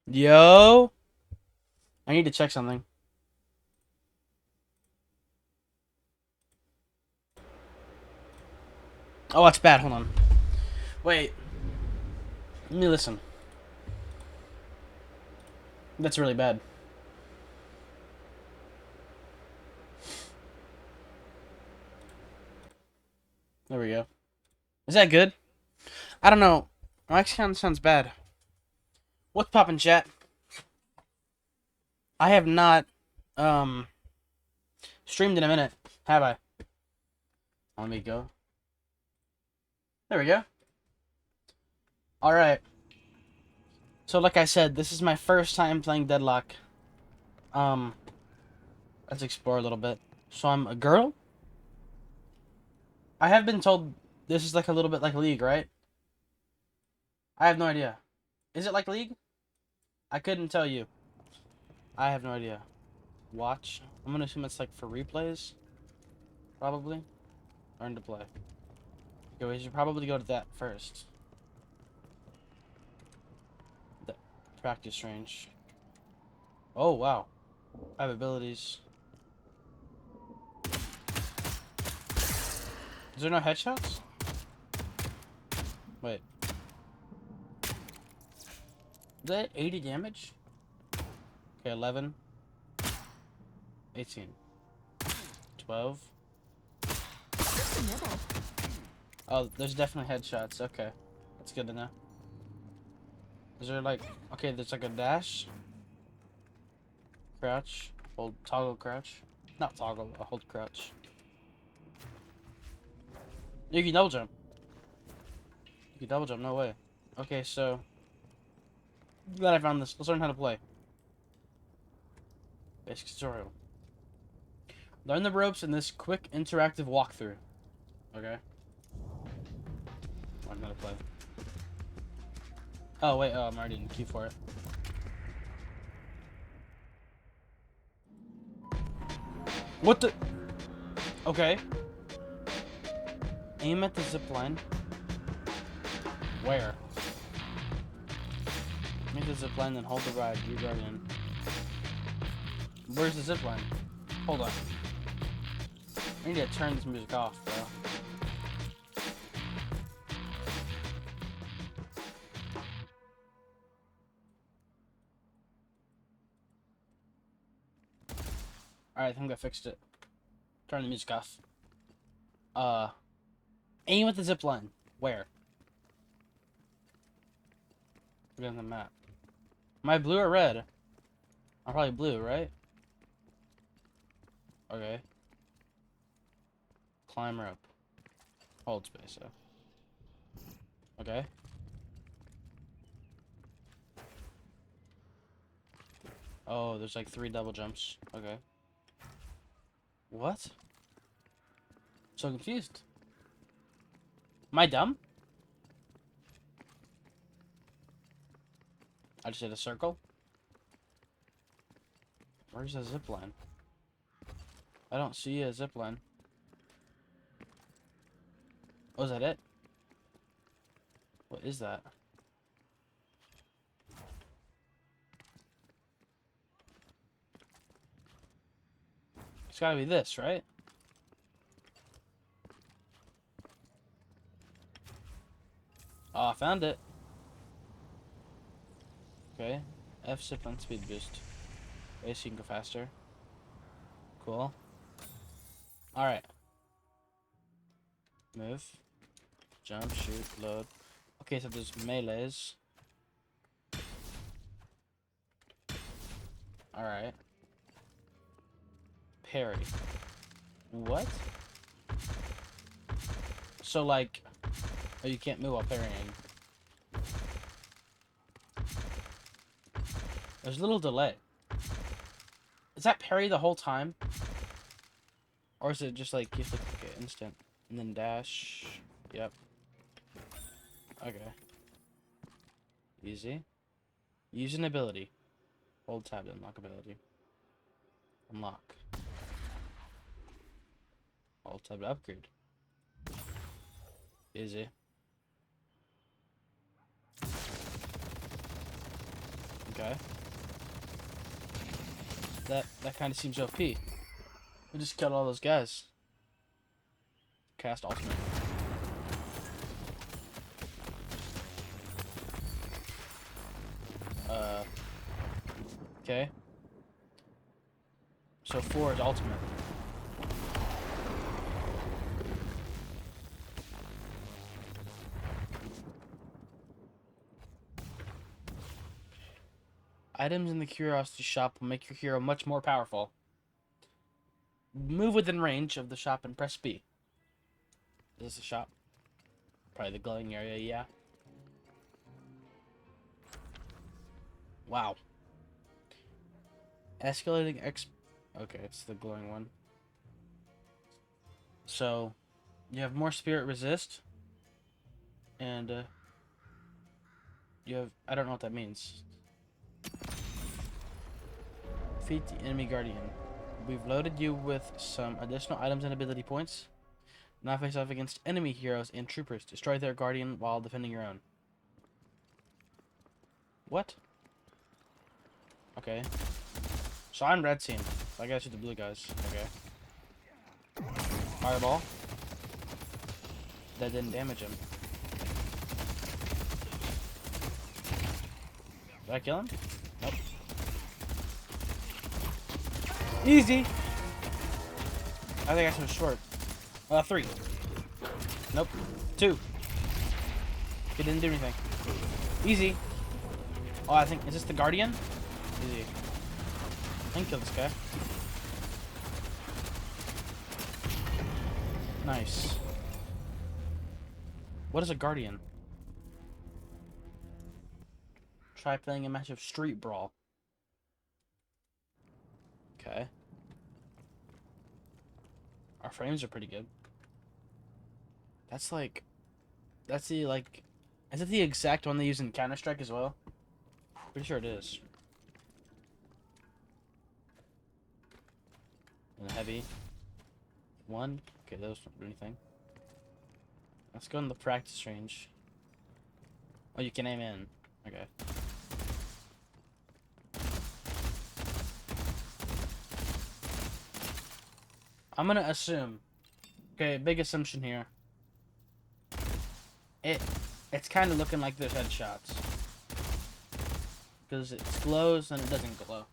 Yo, I need to check something. Oh, that's bad. Hold on. Wait. Let me listen. That's really bad. There we go. Is that good? I don't know. My sound sounds bad. What's poppin', chat? I have not um streamed in a minute, have I? Let me go. There we go. All right. So, like I said, this is my first time playing Deadlock. Um, let's explore a little bit. So I'm a girl. I have been told this is like a little bit like League, right? I have no idea. Is it like League? I couldn't tell you. I have no idea. Watch. I'm gonna assume it's like for replays, probably. Learn to play. Okay, we should probably go to that first. The practice range. Oh wow, I have abilities. Is there no headshots? Wait. Is that 80 damage? Okay, 11, 18, 12. Oh, there's definitely headshots. Okay, that's good to know. Is there like, okay, there's like a dash, crouch, hold, toggle crouch. Not toggle, hold crouch. You can double jump. You can double jump, no way. Okay, so, glad I found this. Let's learn how to play. Basic tutorial. Learn the ropes in this quick interactive walkthrough. Okay. Learn how to play. Oh, wait, I'm already in queue for it. What the? Okay. Aim at the zip line. Where? Aim at the zip line, then hold the ride. You guardian. Where's the zip line? Hold on. I need to turn this music off, bro. Alright, I think I fixed it. Turn the music off. Aim at the zip line. Where? Look at the map. Am I blue or red? I'm probably blue, right? Okay. Climb rope. Hold space, so. Okay. Oh, there's like 3 double jumps. Okay. What? So confused. Am I dumb? I just hit a circle. Where's the zip line? I don't see a zip line. Oh, is that it? What is that? It's gotta be this, right? Oh, I found it. Okay. F zip line speed boost. Okay, so you can go faster. Cool. Alright. Move. Jump, shoot, load. Okay, so there's melees. Alright. Parry. What? So, like... Oh, you can't move while parrying. There's a little delay. Is that parry the whole time? Or is it just like you have to click it instant? And then dash. Yep. Okay. Easy. Use an ability. Hold tab to unlock ability. Unlock. Hold tab to upgrade. Easy. Okay. That kind of seems OP. We just killed all those guys. Cast ultimate. Okay. So 4 is ultimate. Items in the curiosity shop will make your hero much more powerful. Move within range of the shop and press B. Is this a shop? Probably the glowing area, yeah. Wow. Escalating X. Okay, it's the glowing one. So, you have more spirit resist. And, you have. I don't know what that means. Defeat the enemy guardian. We've loaded you with some additional items and ability points. Now face off against enemy heroes and troopers. Destroy their guardian while defending your own. What? Okay. So I'm red team. So I gotta shoot the blue guys. Okay. Fireball. That didn't damage him. Did I kill him? Nope. Easy! I think I was short. 3. Nope. 2. He didn't do anything. Easy. Oh, I think... Is this the Guardian? Easy. I can kill this guy. Nice. What is a Guardian? Try playing a match of Street Brawl. Okay. Our frames are pretty good. That's like... That's the, like... Is it the exact one they use in Counter-Strike as well? Pretty sure it is. And heavy. 1. Okay, those don't do anything. Let's go in the practice range. Oh, you can aim in. Okay. I'm gonna assume. Okay, big assumption here. It's kind of looking like there's headshots. Because it glows and it doesn't glow.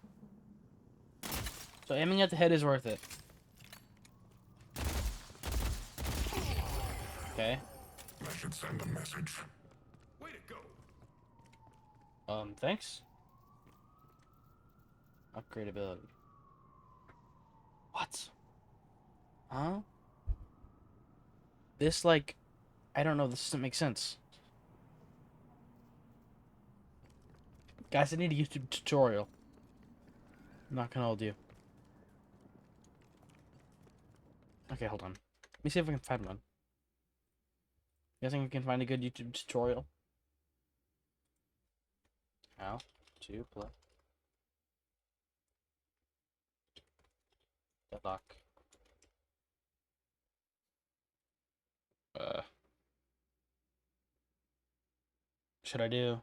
So aiming at the head is worth it. Okay. I should send a message. Way to go. Thanks. Upgrade ability. What? Huh? This, like... I don't know, this doesn't make sense. Guys, I need a YouTube tutorial. I'm not gonna hold you. Okay, hold on. Let me see if I can find one. You guys think we can find a good YouTube tutorial? How to play Deadlock. Should I do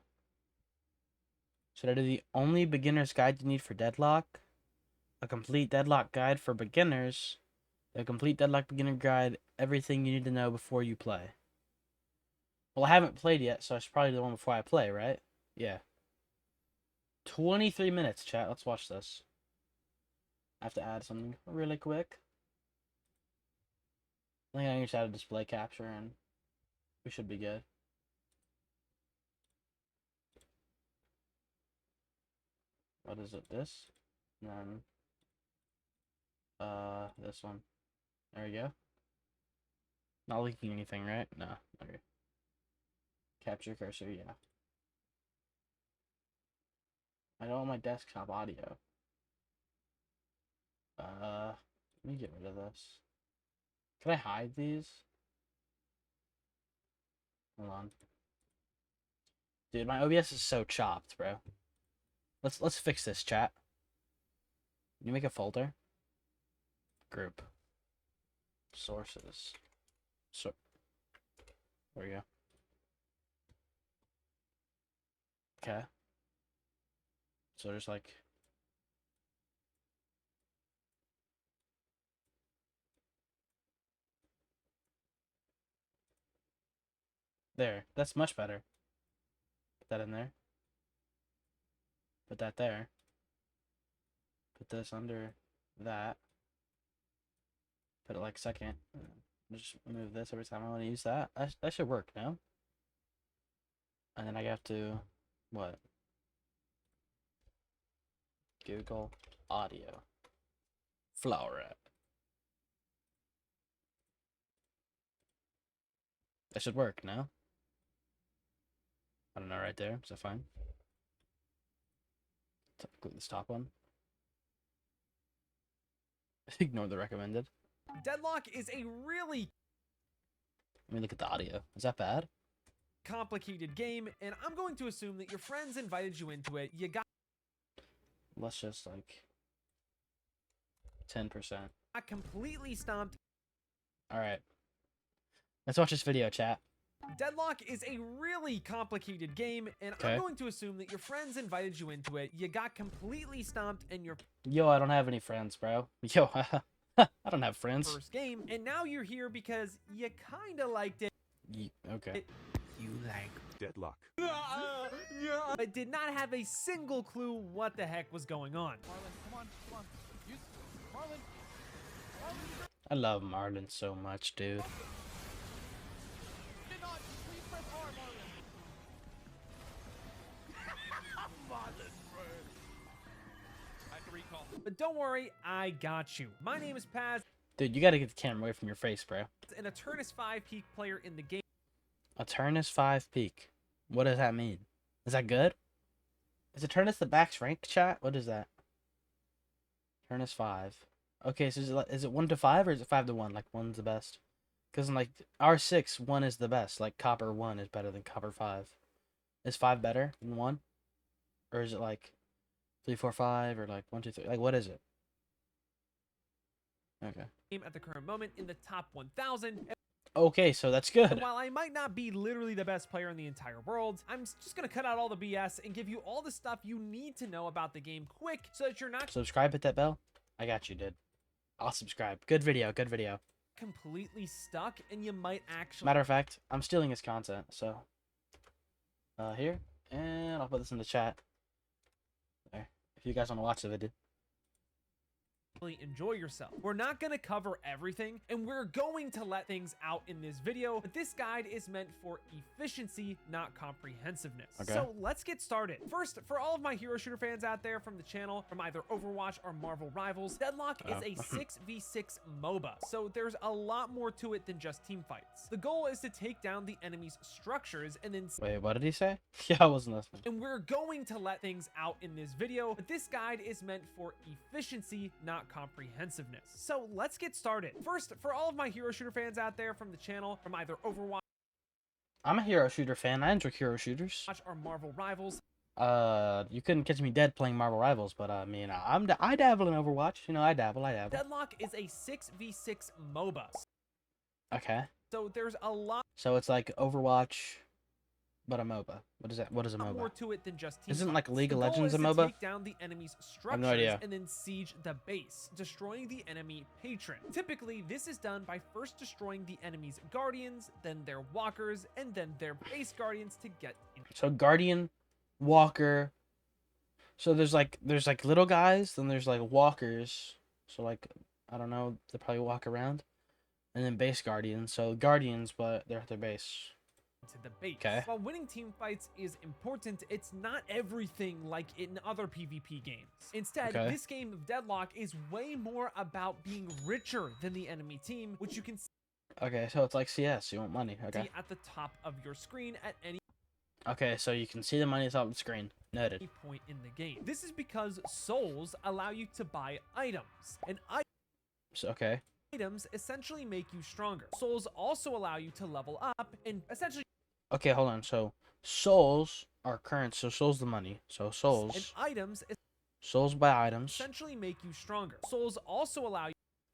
the only beginner's guide you need for Deadlock? A complete Deadlock guide for beginners. A complete Deadlock beginner guide. Everything you need to know before you play. Well, I haven't played yet, so I should probably do the one before I play, right? Yeah. 23 minutes, chat. Let's watch this. I have to add something really quick. I think I just add a display capture and we should be good. What is it? This? And then this one. There we go. Not leaking anything, right? No. Okay. Capture cursor, yeah. I don't want my desktop audio. Let me get rid of this. Can I hide these? Hold on. Dude, my OBS is so chopped, bro. Let's fix this, chat. Can you make a folder? Group. Sources. So there we go. Okay. So there's like... There. That's much better. Put that in there. Put that there. Put this under that. Put it like second. Just move this every time I want to use that. That should work, no? And then I have to... What? Google Audio. Flower. That should work, no? I don't know, right there. Is that fine? Click this top one. Ignore the recommended. Deadlock is a really Let me look at the audio. Is that bad? complicated game, and I'm going to assume that your friends invited you into it. You got Let's just like 10%. completely stomped. Alright. Let's watch this video, chat. Deadlock is a really complicated game, and Okay. I'm going to assume that your friends invited you into it. You got completely stomped in your Yo, I don't have any friends, bro. Yo, I don't have friends. first game, and now you're here because you kind of liked it. Okay. You like, Deadlock. but did not have a single clue what the heck was going on. Marlon, come on. Use Marlon. I love Marlon so much, dude. Did not. Please press R, Marlon. Marlon, bro. I have to recall. But don't worry, I got you. My name is Paz, Dude, you gotta get the camera away from your face, bro. and a Turnus 5 peak player in the game. A Turnus 5 peak. What does that mean? Is that good? Is a Turnus the max rank, chat? What is that? Turnus 5. Okay, so is it 1 to 5 or is it 5 to 1? Like 1's the best? Because in like R6, 1 is the best. Like Copper 1 is better than Copper 5. Is 5 better than 1? Or is it like 3, 4, 5 or like 1, 2, 3? Like what is it? Okay. At the current moment in the top 1,000. Okay, so that's good. And while I might not be literally the best player in the entire world, I'm just gonna cut out all the BS and give you all the stuff you need to know about the game quick so that you're not Subscribe, hit that bell. I got you, dude. I'll subscribe. Good video, good video. completely stuck and you might actually Matter of fact, I'm stealing his content, so here, and I'll put this in the chat. There. If you guys want to watch the video. enjoy yourself. We're not going to cover everything, and we're going to let things out in this video, but this guide is meant for efficiency, not comprehensiveness. Okay. So let's get started. First, for all of my hero shooter fans out there from the channel, from either Overwatch or Marvel Rivals, Deadlock is a 6v6 MOBA, so there's a lot more to it than just team fights. The goal is to take down the enemy's structures and then Wait, what did he say? Yeah, I wasn't listening. and we're going to let things out in this video, but this guide is meant for efficiency, not comprehensiveness. So let's get started. First, for all of my hero shooter fans out there from the channel, from either Overwatch I'm a hero shooter fan. I enjoy hero shooters. or Marvel Rivals, You couldn't catch me dead playing Marvel Rivals, but I mean, I dabble in Overwatch. You know, I dabble. Deadlock is a 6v6 MOBA. Okay. So there's a lot So it's like Overwatch, but a MOBA. What is that? What is a more MOBA? to it than just team Isn't like fights. League of The goal Legends is a to MOBA? take down the enemy's have structures no idea. and then siege the base, destroying the enemy patron. Typically, this is done by first destroying the enemy's guardians, then their walkers, and then their base guardians to get in. So Guardian, Walker. So there's like little guys, then there's like walkers. So like I don't know, they probably walk around, and then base guardians. So guardians, but they're at their base. To the base. Okay. While winning team fights is important, it's not everything like in other PvP games. Instead, Okay. this game of Deadlock is way more about being richer than the enemy team, which you can see Okay, so it's like CS. You want money? Okay. at the top of your screen at any Okay, so you can see the money top of the screen. Noted. point in the game. This is because souls allow you to buy items, and So, okay. items essentially make you stronger. Souls also allow you to level up and essentially Okay, hold on. So souls are current. So souls the money. So and souls. items Souls buy items. essentially make you stronger. Souls also allow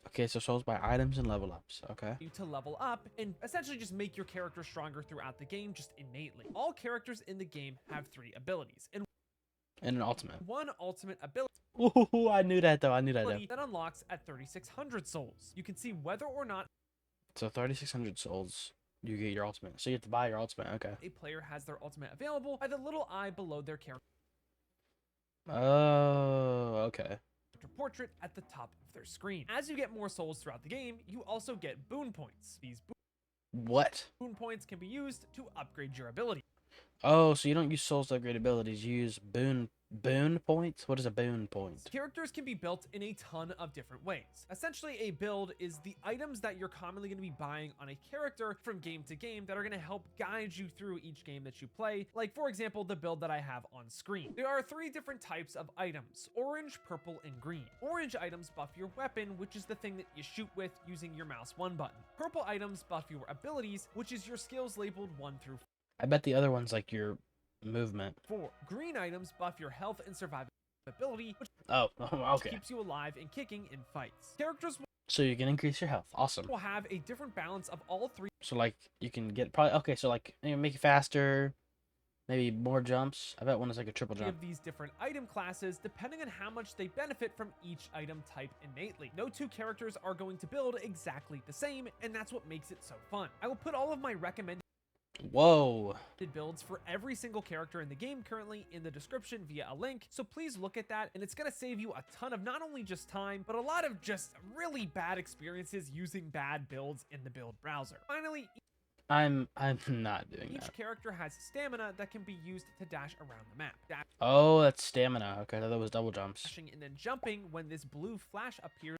Okay, so souls buy items and level ups. Okay. you to level up and essentially just make your character stronger throughout the game just innately. All characters in the game have 3 abilities, and And an ultimate. one ultimate ability Ooh, I knew that though. I knew that though. that unlocks at 3,600 souls. You can see whether or not So 3,600 souls, you get your ultimate. So you have to buy your ultimate. Okay. a player has their ultimate available by the little eye below their character Oh, okay. portrait at the top of their screen. As you get more souls throughout the game, you also get boon points. These What? boon points can be used to upgrade your ability. Oh, so you don't use souls to upgrade abilities. You use boon points? What is a boon point? Characters can be built in a ton of different ways. Essentially, a build is the items that you're commonly going to be buying on a character from game to game that are going to help guide you through each game that you play. Like, for example, the build that I have on screen. There are 3 different types of items: orange, purple, and green. Orange items buff your weapon, which is the thing that you shoot with using your mouse 1 button. Purple items buff your abilities, which is your skills labeled 1 through I bet the other one's like your movement. 4. Green items buff your health and survivability, which Oh, okay. keeps you alive and kicking in fights. Characters So you can increase your health. Awesome. will have a different balance of all 3 So like you can get probably okay. So like make it faster, maybe more jumps. I bet one is like a triple jump. of these different item classes depending on how much they benefit from each item type innately. No 2 characters are going to build exactly the same, and that's what makes it so fun. I will put all of my recommended Whoa. builds for every single character in the game currently in the description via a link, so please look at that, and it's going to save you a ton of not only just time, but a lot of just really bad experiences using bad builds in the build browser. Finally, I'm not doing each that. character has stamina that can be used to dash around the map. Oh, that's stamina. Okay, I thought that was double jumps. Dashing and then jumping when this blue flash appears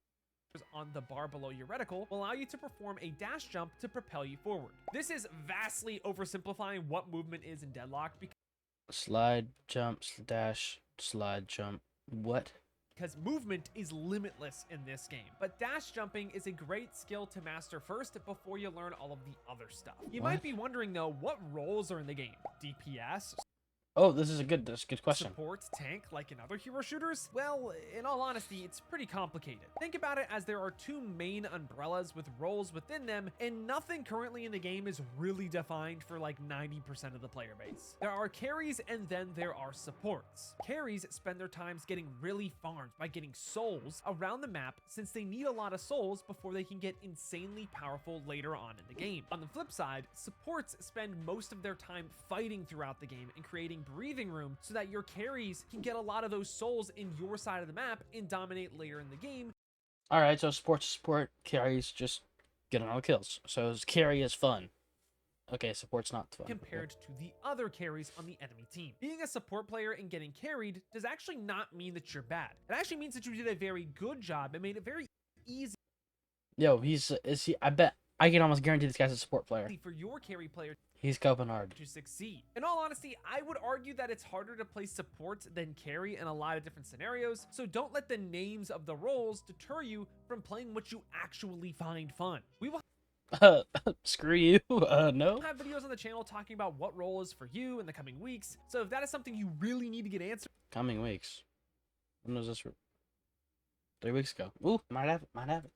on the bar below your reticle will allow you to perform a dash jump to propel you forward. This is vastly oversimplifying what movement is in Deadlock Slide, jump, dash, slide, jump. What? because movement is limitless in this game. But dash jumping is a great skill to master first before you learn all of the other stuff. You might What? be wondering though, what roles are in the game? DPS? Oh, that's a good question. Support, tank, like in other hero shooters? Well, in all honesty, it's pretty complicated. Think about it as there are 2 main umbrellas with roles within them, and nothing currently in the game is really defined for like 90% of the player base. There are carries and then there are supports. Carries spend their times getting really farmed by getting souls around the map since they need a lot of souls before they can get insanely powerful later on in the game. On the flip side, supports spend most of their time fighting throughout the game and creating breathing room so that your carries can get a lot of those souls in your side of the map and dominate later in the game. All right, so support carries just getting all the kills. So carry is fun. Okay, support's not fun. Compared to the other carries on the enemy team. Being a support player and getting carried does actually not mean that you're bad. It actually means that you did a very good job and made it very easy Yo, I bet I can almost guarantee this guy's a support player. for your carry player He's coping hard. to succeed. In all honesty, I would argue that it's harder to play support than carry in a lot of different scenarios, so don't let the names of the roles deter you from playing what you actually find fun. We will Screw you. No. have videos on the channel talking about what role is for you in the coming weeks, so if that is something you really need to get answered, Coming weeks. When was this? 3 weeks ago. Ooh, might have it.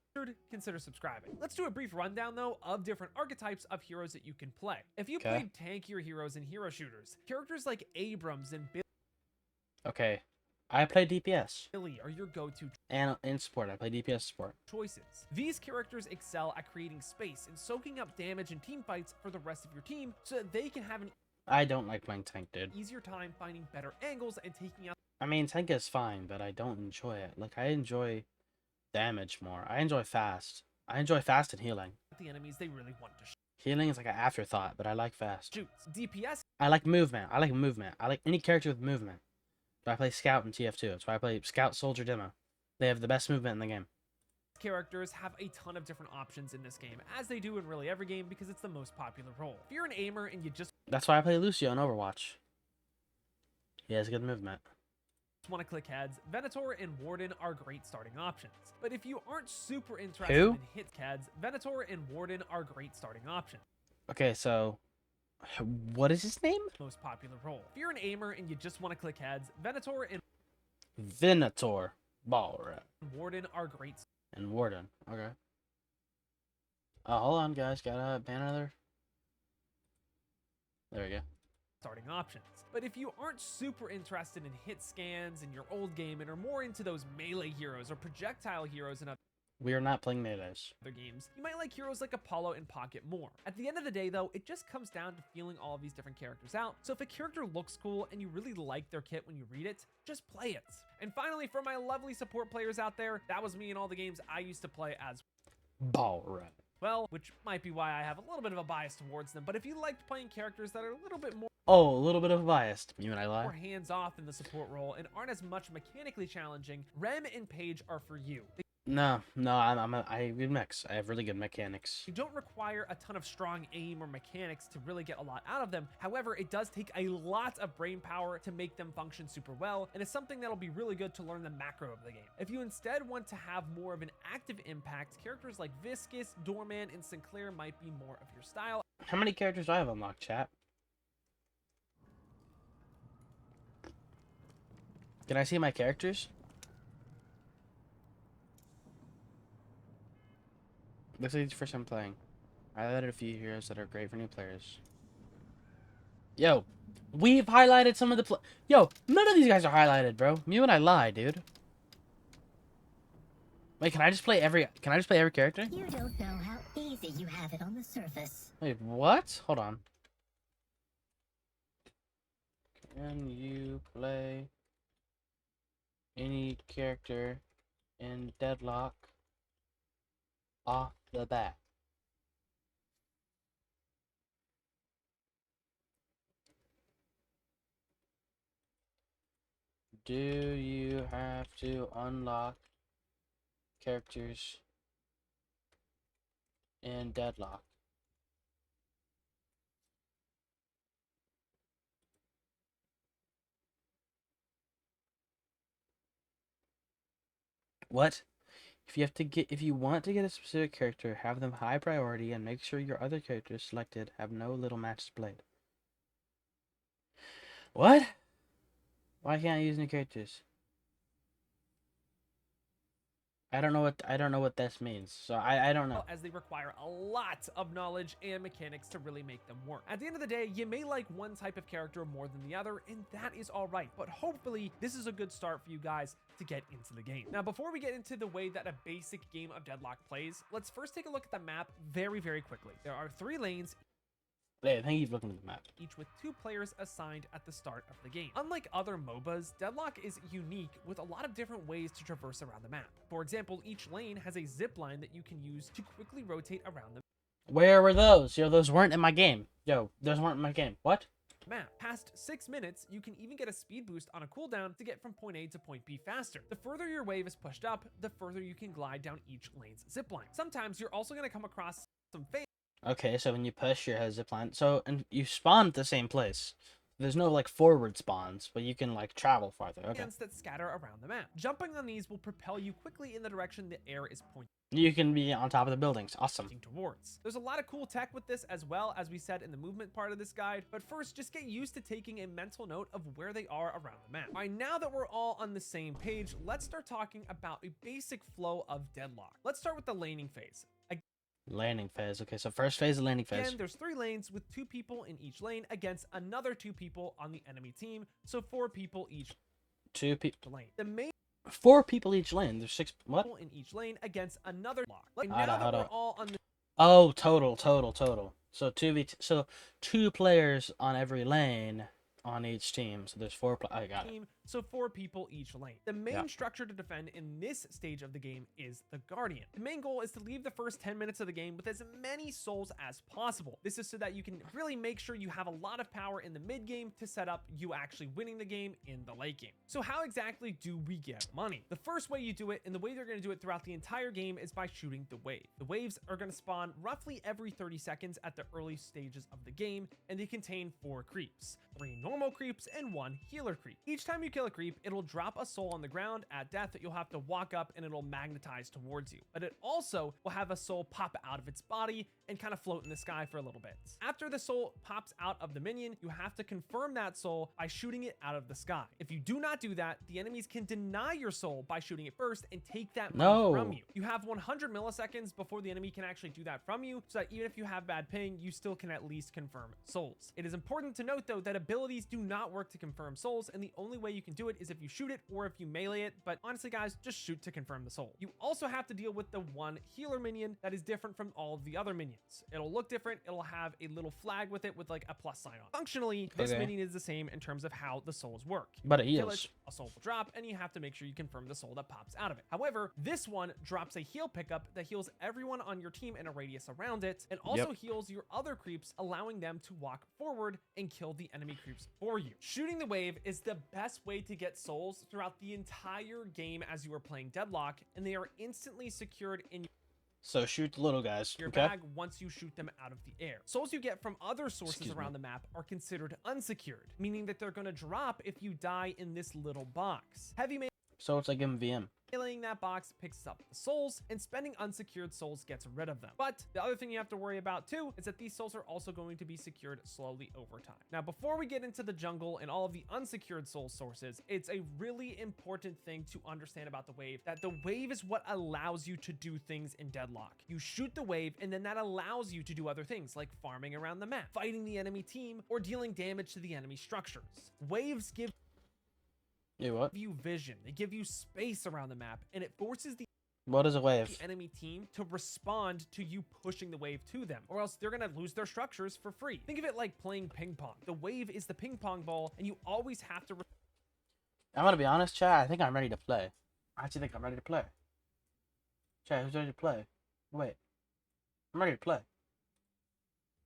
consider subscribing. Let's do a brief rundown though of different archetypes of heroes that you can play. If you Okay. played tankier heroes in hero shooters, characters like Abrams and Okay. I play DPS. Billy are your go-to And in support, I play DPS support. choices. These characters excel at creating space and soaking up damage in team fights for the rest of your team so that they can have an I don't like playing tank, dude. easier time finding better angles and taking out I mean, tank is fine, but I don't enjoy it. Like, I enjoy damage more. I enjoy fast. I enjoy fast and healing. the enemies they really want to Healing is like an afterthought, but I like fast. shoot. DPS I like movement. I like any character with movement. But I play Scout in TF2. That's why I play Scout Soldier Demo. They have the best movement in the game. characters have a ton of different options in this game, as they do in really every game because it's the most popular role. If you're an aimer and you just That's why I play Lucio in Overwatch. He has good movement. want to click heads, Venator and Warden are great starting options. But if you aren't super interested Who? in hit heads, Venator and Warden are great starting options. Okay, so what is his name? Most popular role. If you're an aimer and you just want to click heads, Venator and Venator. Ball rat. Warden are great. And Warden. Okay. Hold on, guys. Gotta ban another. There we go. starting options. But if you aren't super interested in hit scans in your old game and are more into those melee heroes or projectile heroes in We are not playing melees. other games, you might like heroes like Apollo and Pocket more. At the end of the day though, it just comes down to feeling all of these different characters out. So if a character looks cool and you really like their kit when you read it, just play it. And finally, for my lovely support players out there, that was me in all the games I used to play as Ball run. well, which might be why I have a little bit of a bias towards them. But if you liked playing characters that are a little bit more Oh, a little bit of a bias. You and I lie. hands-off in the support role and aren't as much mechanically challenging, Rem and Paige are for you. No, I have good mechs. I have really good mechanics. You don't require a ton of strong aim or mechanics to really get a lot out of them. However, it does take a lot of brain power to make them function super well, and it's something that'll be really good to learn the macro of the game. If you instead want to have more of an active impact, characters like Viscus, Doorman, and Sinclair might be more of your style. How many characters do I have unlocked, chat? Can I see my characters? Looks like it's the first time playing. I highlighted a few heroes that are great for new players. Yo, we've highlighted some of the Yo, none of these guys are highlighted, bro. You and I lie, dude. Wait, can I just play every character? You don't know how easy you have it on the surface. Wait, what? Hold on. Can you play any character in Deadlock off the bat? Do you have to unlock characters in Deadlock? What? If you want to get a specific character, have them high priority and make sure your other characters selected have no little matches played. What? Why can't I use new characters? I don't know what this means. So I don't know. As they require a lot of knowledge and mechanics to really make them work. At the end of the day, you may like one type of character more than the other, and that is all right. But hopefully, this is a good start for you guys to get into the game. Now, before we get into the way that a basic game of Deadlock plays, let's first take a look at the map very, very quickly. There are 3 lanes, Hey, thank you for looking at the map. each with 2 players assigned at the start of the game. Unlike other MOBAs, Deadlock is unique with a lot of different ways to traverse around the map. For example, each lane has a zip line that you can use to quickly rotate around the Where were those? Yo, those weren't in my game. Yo, those weren't in my game. What? map. Past 6 minutes, you can even get a speed boost on a cooldown to get from point A to point B faster. The further your wave is pushed up, the further you can glide down each lane's zip line. Sometimes you're also going to come across some Okay, so when you push your zipline, so and you spawn at the same place. There's no like forward spawns, but you can like travel farther. Okay. fans that scatter around the map. Jumping on these will propel you quickly in the direction the air is pointing You can be on top of the buildings. Awesome. towards. There's a lot of cool tech with this as well, as we said in the movement part of this guide, but first just get used to taking a mental note of where they are around the map. All right, now that we're all on the same page, let's start talking about a basic flow of Deadlock. Let's start with the laning phase. Landing phase. Okay, so first phase of landing phase. Again, there's 3 lanes with 2 people in each lane against another 2 people on the enemy team, so 4 people each 2 people. lane. The main 4 people each lane. There's 6. What? people in each lane against another lock. Like Hold now on, that hold we're on. all on the Oh, total. So 2 players on every lane on each team. So there's 4. I got it. team, so 4 people each lane. The main Yeah. structure to defend in this stage of the game is the Guardian. The main goal is to leave the first 10 minutes of the game with as many souls as possible. This is so that you can really make sure you have a lot of power in the mid game to set up you actually winning the game in the late game. So how exactly do we get money? The first way you do it, and the way they're going to do it throughout the entire game, is by shooting the wave. The waves are going to spawn roughly every 30 seconds at the early stages of the game, and they contain 4 creeps. 3 normal creeps and 1 healer creep. Each time you kill a creep, it'll drop a soul on the ground. At death, you'll have to walk up and it'll magnetize towards you. But it also will have a soul pop out of its body and kind of float in the sky for a little bit. After the soul pops out of the minion, you have to confirm that soul by shooting it out of the sky. If you do not do that, the enemies can deny your soul by shooting it first and take that money from you. You have 100 milliseconds before the enemy can actually do that from you, so that even if you have bad ping, you still can at least confirm souls. It is important to note though that a abilities do not work to confirm souls, and the only way you can do it is if you shoot it or if you melee it, but honestly guys, just shoot to confirm the soul. You also have to deal with the one healer minion that is different from all of the other minions. It'll look different, it'll have a little flag with it with like a plus sign on. Functionally, this minion is the same in terms of how the souls work. But it Kill heals. a soul will drop, and you have to make sure you confirm the soul that pops out of it. However, this one drops a heal pickup that heals everyone on your team in a radius around it, and also heals your other creeps, allowing them to walk forward and kill the enemy creeps for you. Shooting the wave is the best way to get souls throughout the entire game as you are playing Deadlock, and they are instantly secured in So shoot the little guys. your bag once you shoot them out of the air. Souls you get from other sources around the map are considered unsecured, meaning that they're going to drop if you die in this little box. Heavy So it's like MVM. meleeing that box picks up the souls, and spending unsecured souls gets rid of them. But the other thing you have to worry about too is that these souls are also going to be secured slowly over time. Now, before we get into the jungle and all of the unsecured soul sources, it's a really important thing to understand about the wave, that the wave is what allows you to do things in Deadlock. You shoot the wave, and then that allows you to do other things like farming around the map, fighting the enemy team, or dealing damage to the enemy structures. Waves give you vision, they give you space around the map, and it forces the What is a wave? enemy team to respond to you pushing the wave to them, or else they're gonna lose their structures for free. Think of it like playing ping pong. The wave is the ping pong ball, and you always have to I'm gonna be honest, chat. I think I'm ready to play. I actually think I'm ready to play. Chat, who's ready to play? Wait, I'm ready to play.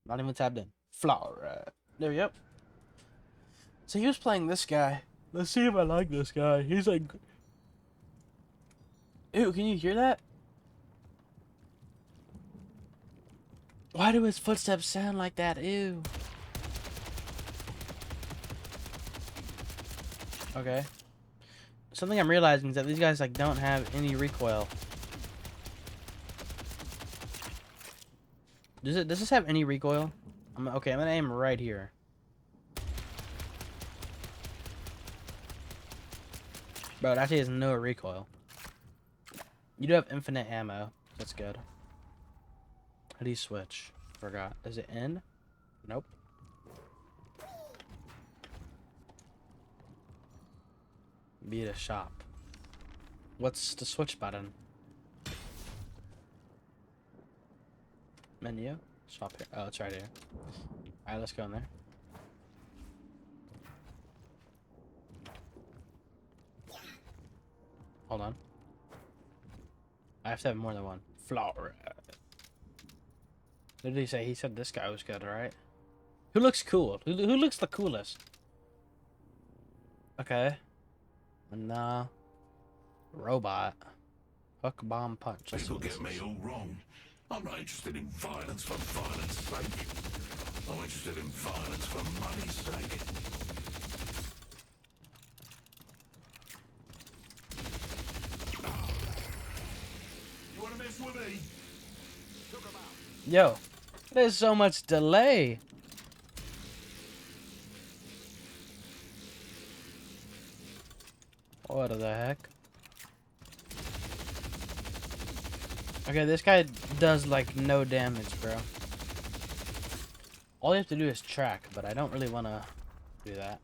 Not even tapped in. Flower. There we go. So he was playing this guy. Let's see if I like this guy. He's like, ew, can you hear that? Why do his footsteps sound like that? Ew. Okay. Something I'm realizing is that these guys like don't have any recoil. Does this have any recoil? Okay, I'm gonna aim right here. Bro, it actually has no recoil. You do have infinite ammo. That's good. How do you switch? Forgot. Is it in? Nope. Be at a shop. What's the switch button? Menu? Shop here. Oh, it's right here. Alright, let's go in there. Hold on. I have to have more than one. Flower. What did he say? He said this guy was good, right? Who looks cool? Who looks the coolest? Okay. And, robot. Hook, bomb, punch. Let's People see get what me this is. all wrong. I'm not interested in violence for violence sake. I'm interested in violence for money's sake. You wanna mess with me? Yo, there's so much delay. What the heck? Okay, this guy does like no damage, bro. All you have to do is track, but I don't really want to do that.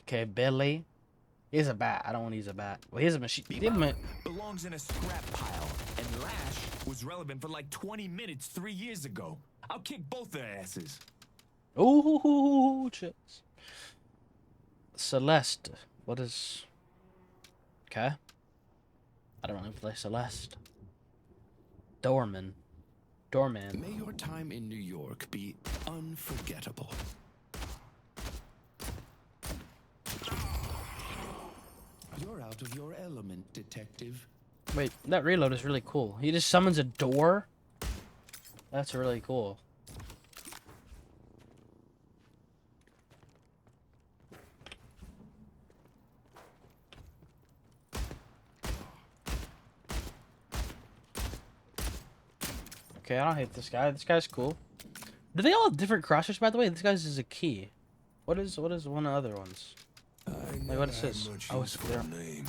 Okay, Billy. He has a bat. I don't want to use a bat. Well, he has a machine. Belongs in a scrap pile, and Lash was relevant for like 20 minutes 3 years ago. I'll kick both their asses. Ooh, chips. Celeste. What is... Okay. I don't really play Celeste. Doorman. May your time in New York be unforgettable. You're out of your element, detective. Wait, that reload is really cool. He just summons a door? That's really cool. Okay, I don't hate this guy. This guy's cool. Do they all have different crossers, by the way? This guy's is a key. What is one of the other ones? Like, what is this? Oh, it's clear. Name.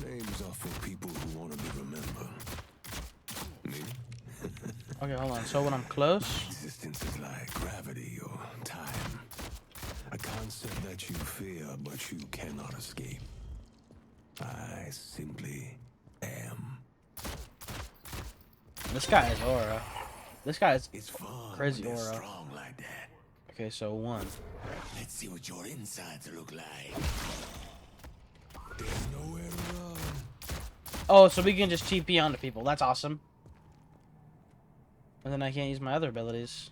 Names are for people who want to be remembered. Me? Okay, hold on. So when I'm close... Existence is like gravity or time. let you fear, but you cannot escape. I simply am. This guy is aura. This guy is It's fun crazy when they're aura. strong like that. Okay, so 1. Let's see what your insides look like. There's nowhere to run. Oh, so we can just TP onto people. That's awesome. And then I can't use my other abilities.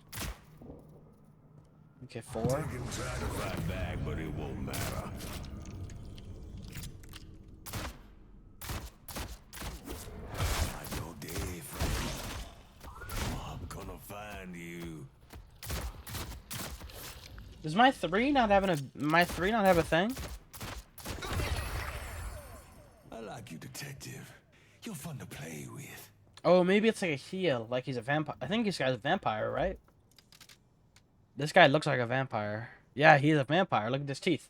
Okay, 4. You can try to fight back, but it won't matter. Not your day, friend. I'm gonna find you. Does my 3 not have a thing? I like you, detective. You're fun to play with. Oh, maybe it's like a heal, like he's a vampire. I think this guy's a vampire, right? This guy looks like a vampire. Yeah, he's a vampire. Look at his teeth.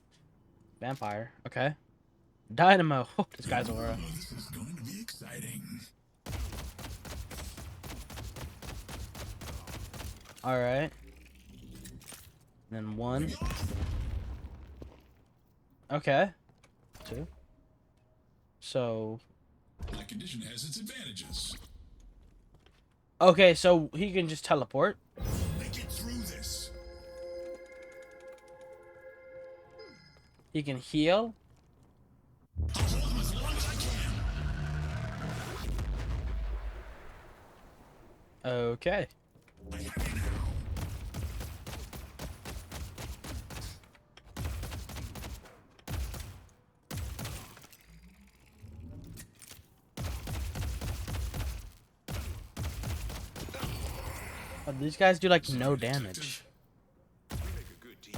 Vampire. Okay. Dynamo. Oh, this guy's aura. This is going to be exciting. Alright. Then 1. Okay. 2. So... That condition has its advantages. Okay, so he can just teleport. Make it through this. He can heal. As long as I can. Okay. Oh, these guys do like no damage. We make a good team.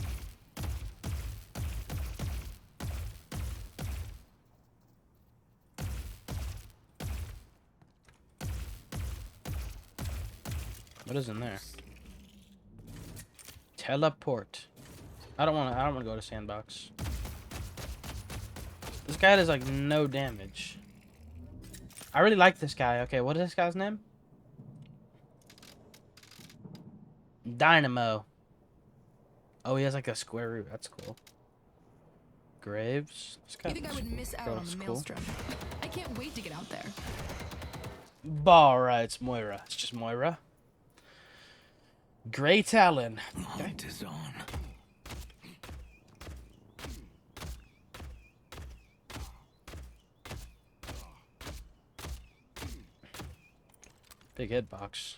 What is in there? Teleport. I don't want to go to sandbox. This guy does like no damage. I really like this guy. Okay, what is this guy's name? Dynamo. Oh, he has like a square root. That's cool. Graves. This guy You think I would miss out on looks the cool. maelstrom? I can't wait to get out there. Alright, it's Moira. It's just Moira. Grey Talon. Okay. Hunt is on. Big hitbox.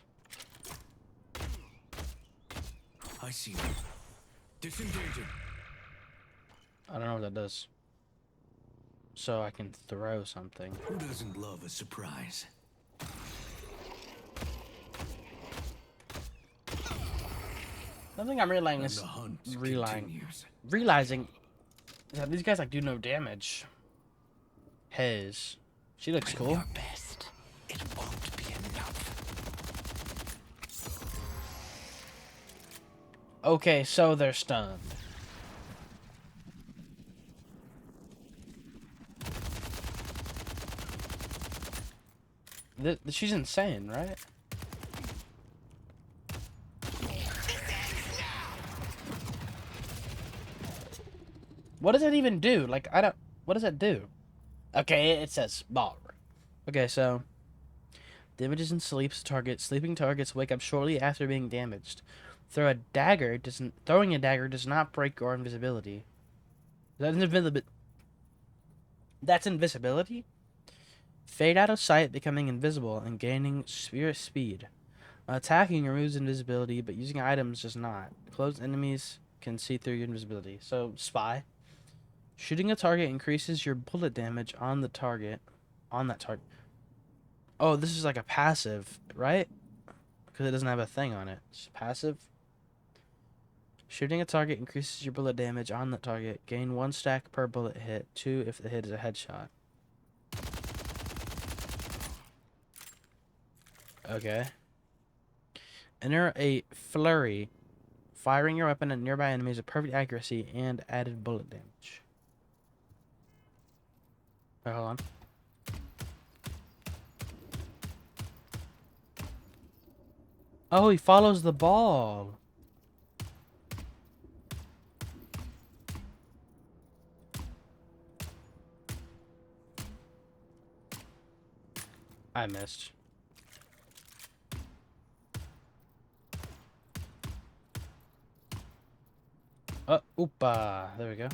I see them. Disengaging. I don't know what that does. So I can throw something. Who doesn't love a surprise? Something I'm realizing And is the hunt continues. realizing that these guys like do no damage. Haze. She looks Bring cool. your best. It won't be enough. Okay, so they're stunned. She's insane, right? What does that even do? Like, I don't... What does that do? Okay, it says bar. Okay, so... Damages and sleeps target. Sleeping targets wake up shortly after being damaged. Throwing a dagger does not break your invisibility. That's invisibility. That's invisibility? Fade out of sight, becoming invisible, and gaining spirit speed. Attacking removes invisibility, but using items does not. Close enemies can see through your invisibility. So, spy. Shooting a target increases your bullet damage on the target. On that target. Oh, this is like a passive, right? Because it doesn't have a thing on it. It's passive. Shooting a target increases your bullet damage on the target. Gain 1 stack per bullet hit. 2 if the hit is a headshot. Okay. Enter a flurry. Firing your weapon at nearby enemies with perfect accuracy and added bullet damage. Wait, hold on. Oh, he follows the ball. I missed. Oh, oopa. There we go.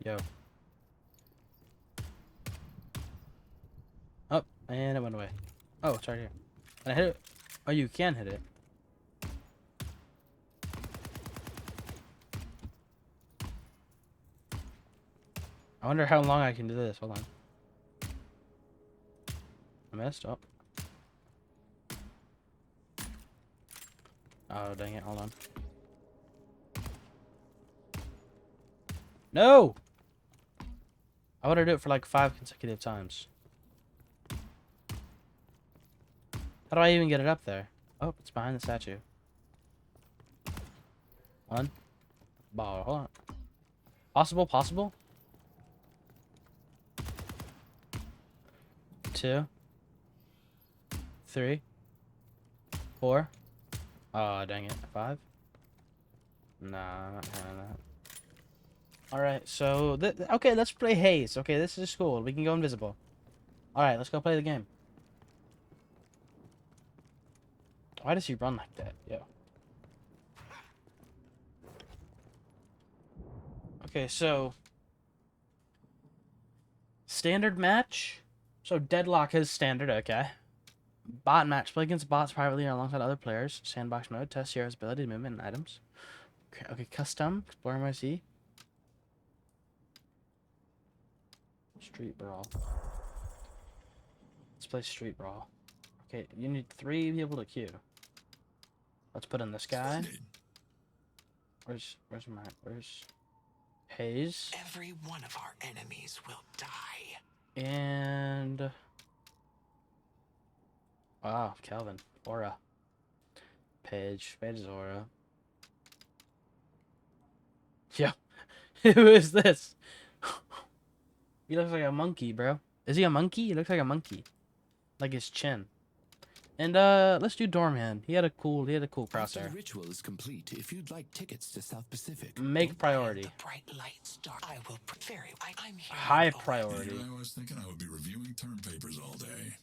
Yo. Oh, and it went away. Oh, it's right here. Can I hit it? Oh, you can hit it. I wonder how long I can do this. Hold on. I missed. Oh. Oh, dang it. Hold on. No! I want to do it for like 5 consecutive times. How do I even get it up there? Oh, it's behind the statue. One. Ball. Hold on. Possible? Possible? 2. 3. 4. Oh, dang it. 5. Nah, I'm not having that. Alright, so... okay, let's play Haze. Okay, this is cool. We can go invisible. Alright, let's go play the game. Why does he run like that? Yo. Okay, so... standard match? So Deadlock is standard, okay. Bot match. Play against bots privately or alongside other players. Sandbox mode. Test hero's ability, movement, and items. Okay, custom. Explore MIC. Street Brawl. Let's play Street Brawl. Okay, you need 3 people to queue. Let's put in this guy. Where's Haze? Every one of our enemies will die. And wow, Calvin. Aura. Paige is Aura. Yeah. Who is this? He looks like a monkey, bro. Is he a monkey? He looks like a monkey. Like his chin. And let's do Doorman. He had a cool crosshair. After the ritual is complete, if you'd like tickets to South Pacific, Make priority. The bright light star. I will I'm here. High priority. I was thinking I would be reviewing term papers all day.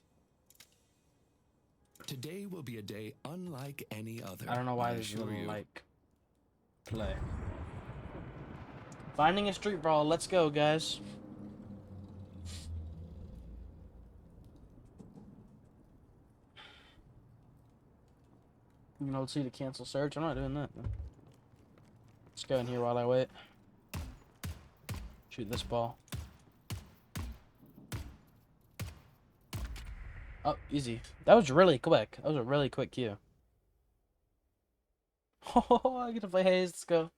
today will be a day unlike any other. I don't know why there's little like play. Finding a street brawl. Let's go, guys. You know, let's see to cancel search. I'm not doing that. Let's go in here while I wait. Shoot this ball. Oh, easy. That was really quick. That was a really quick cue. Oh, I get to play Haze. Let's go.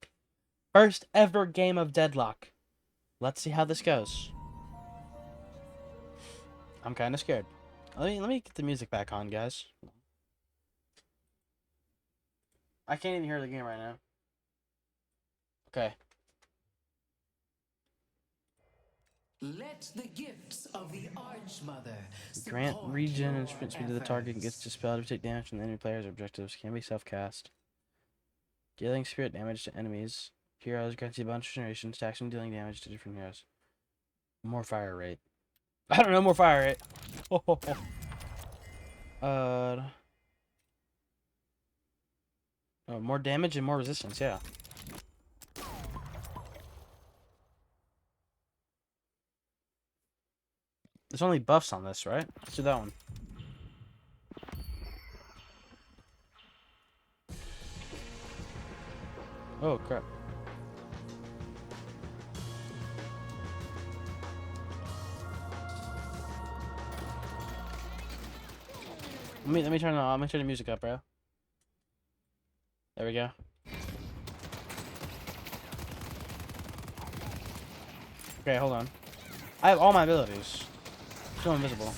First ever game of Deadlock. Let's see how this goes. I'm kind of scared. Let me get the music back on, guys. I can't even hear the game right now. Okay. Let the gifts of the Archmother Grant support regen and your sprint speed to the target and gets dispelled if you take damage from the enemy player's objectives. Can be self-cast. Dealing spirit damage to enemies. Heroes grants you a bunch of generations, stacks and dealing damage to different heroes. More fire rate. I don't know, more fire rate. Oh, more damage and more resistance, yeah. There's only buffs on this, right? Let's do that one. Oh, crap. Let me turn the music up, bro. There we go. Okay, hold on. I have all my abilities. Still invisible.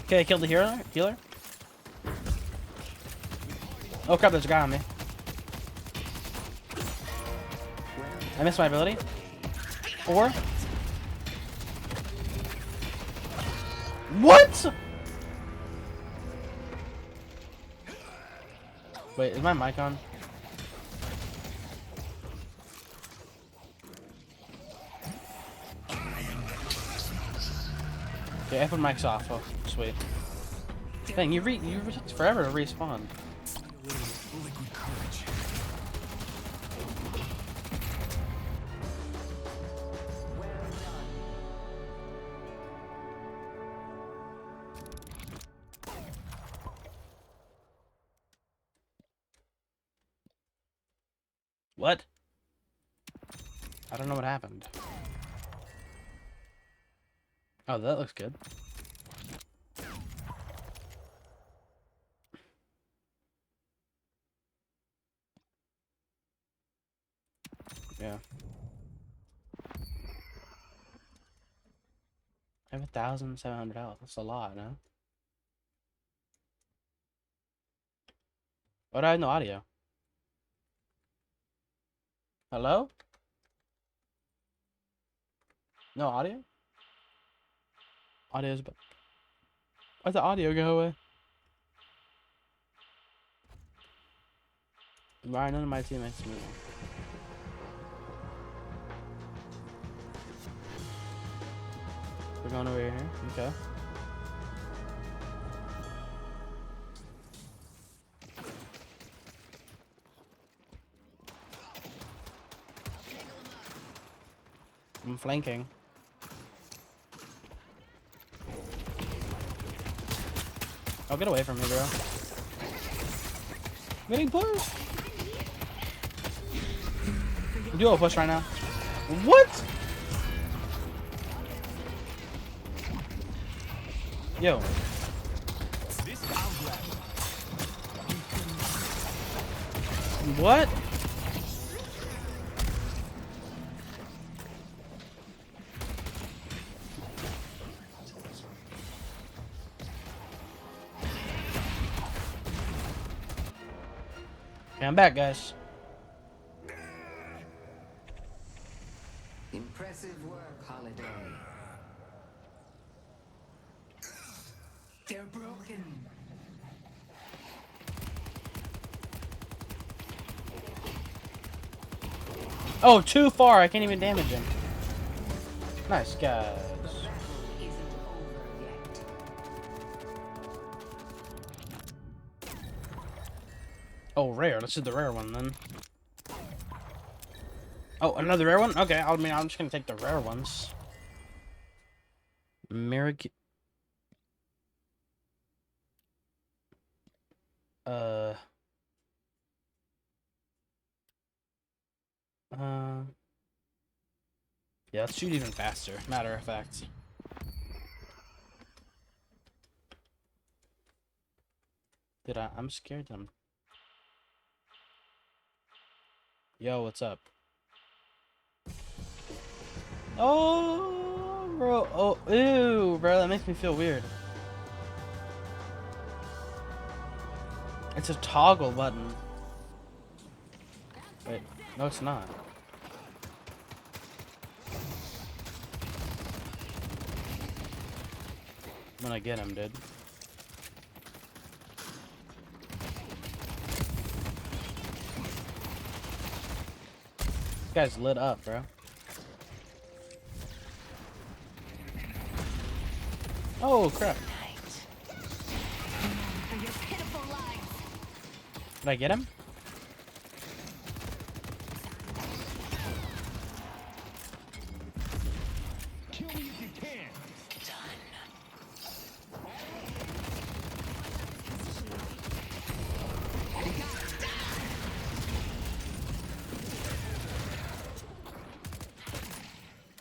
Okay, I killed the healer. Oh crap, there's a guy on me. I missed my ability. 4. What? Wait, is my mic on? Okay, I put mic's off. Oh, sweet. Dang, you took forever to respawn. Liquid courage. What? I don't know what happened. Oh, that looks good. Yeah. I have 1,700 health. That's a lot, no? What do I have no audio? Hello? No audio? Audio's but why'd the audio go away? Why are none of my teammates moving? We're going over here. Okay. I'm flanking. Oh, get away from me, bro. I'm getting pushed. Do a push right now. What? Yo. What? Okay, I'm back, guys. Impressive work, Holiday. They're broken. Oh, too far. I can't even damage him. Nice, guys. Isn't over yet. Oh, rare. Let's do the rare one then. Oh, another rare one? Okay, I mean, I'm just gonna take the rare ones. Mirror. Yeah, let's shoot even faster. Matter of fact. Dude, I'm scared them. Yo, what's up? Oh, bro. Oh, ew, bro. That makes me feel weird. It's a toggle button. Wait, no, it's not. I'm gonna get him, dude. This guy's lit up, bro. Oh, crap. Did I get him? Kill me if you can.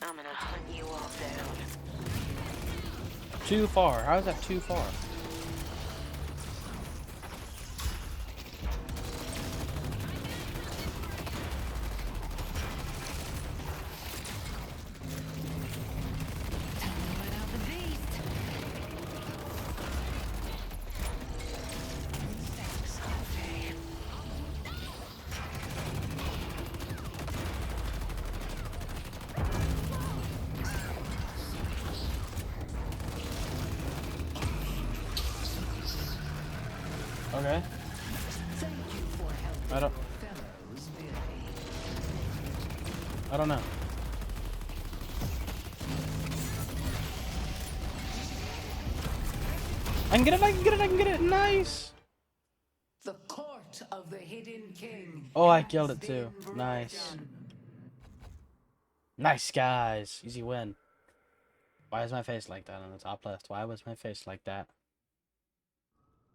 I'm gonna turn you all down. Too far. How is that too far? Okay. I don't know. I can get it, I can get it, I can get it. Nice. The court of the hidden king. Oh, I has killed it too. been Nice. broken. Nice, guys. Easy win. Why is my face like that on the top left? Why was my face like that?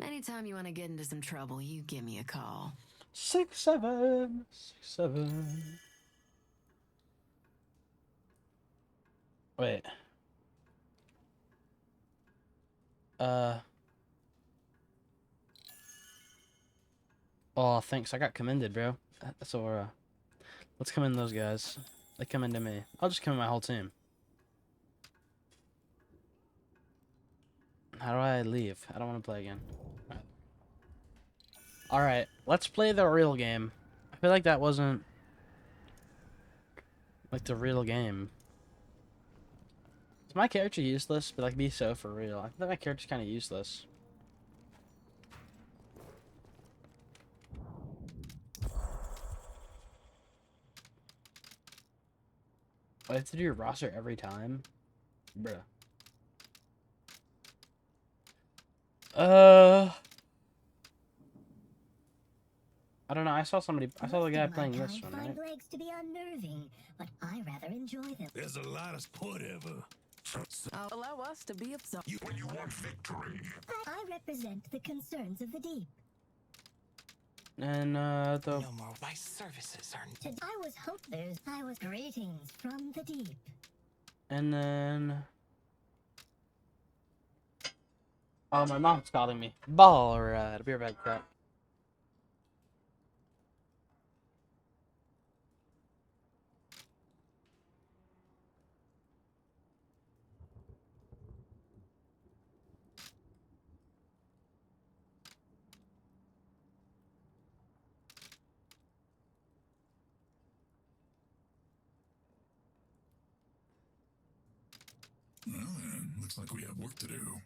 Anytime you want to get into some trouble, you give me a call. 6-7. 6-7. Wait. Oh, thanks. I got commended, bro. That's Aura. Let's commend those guys. They commended me. I'll just commend my whole team. How do I leave? I don't want to play again. Alright, let's play the real game. I feel like that wasn't like the real game. Is my character useless? But like, be so for real. I feel like my character's kind of useless. I have to do your roster every time? Bruh. I don't know. I saw the guy playing this one, right? Find legs to be unnerving, but I rather enjoy them. There's a lot of whatever. Allow us to be of some. When you want victory. I represent the concerns of the deep. And the No more. My services are. I was greetings from the deep. and then oh, my mom's calling me. Ball right. I'll be right back. Crap. Well, then, looks like we have work to do.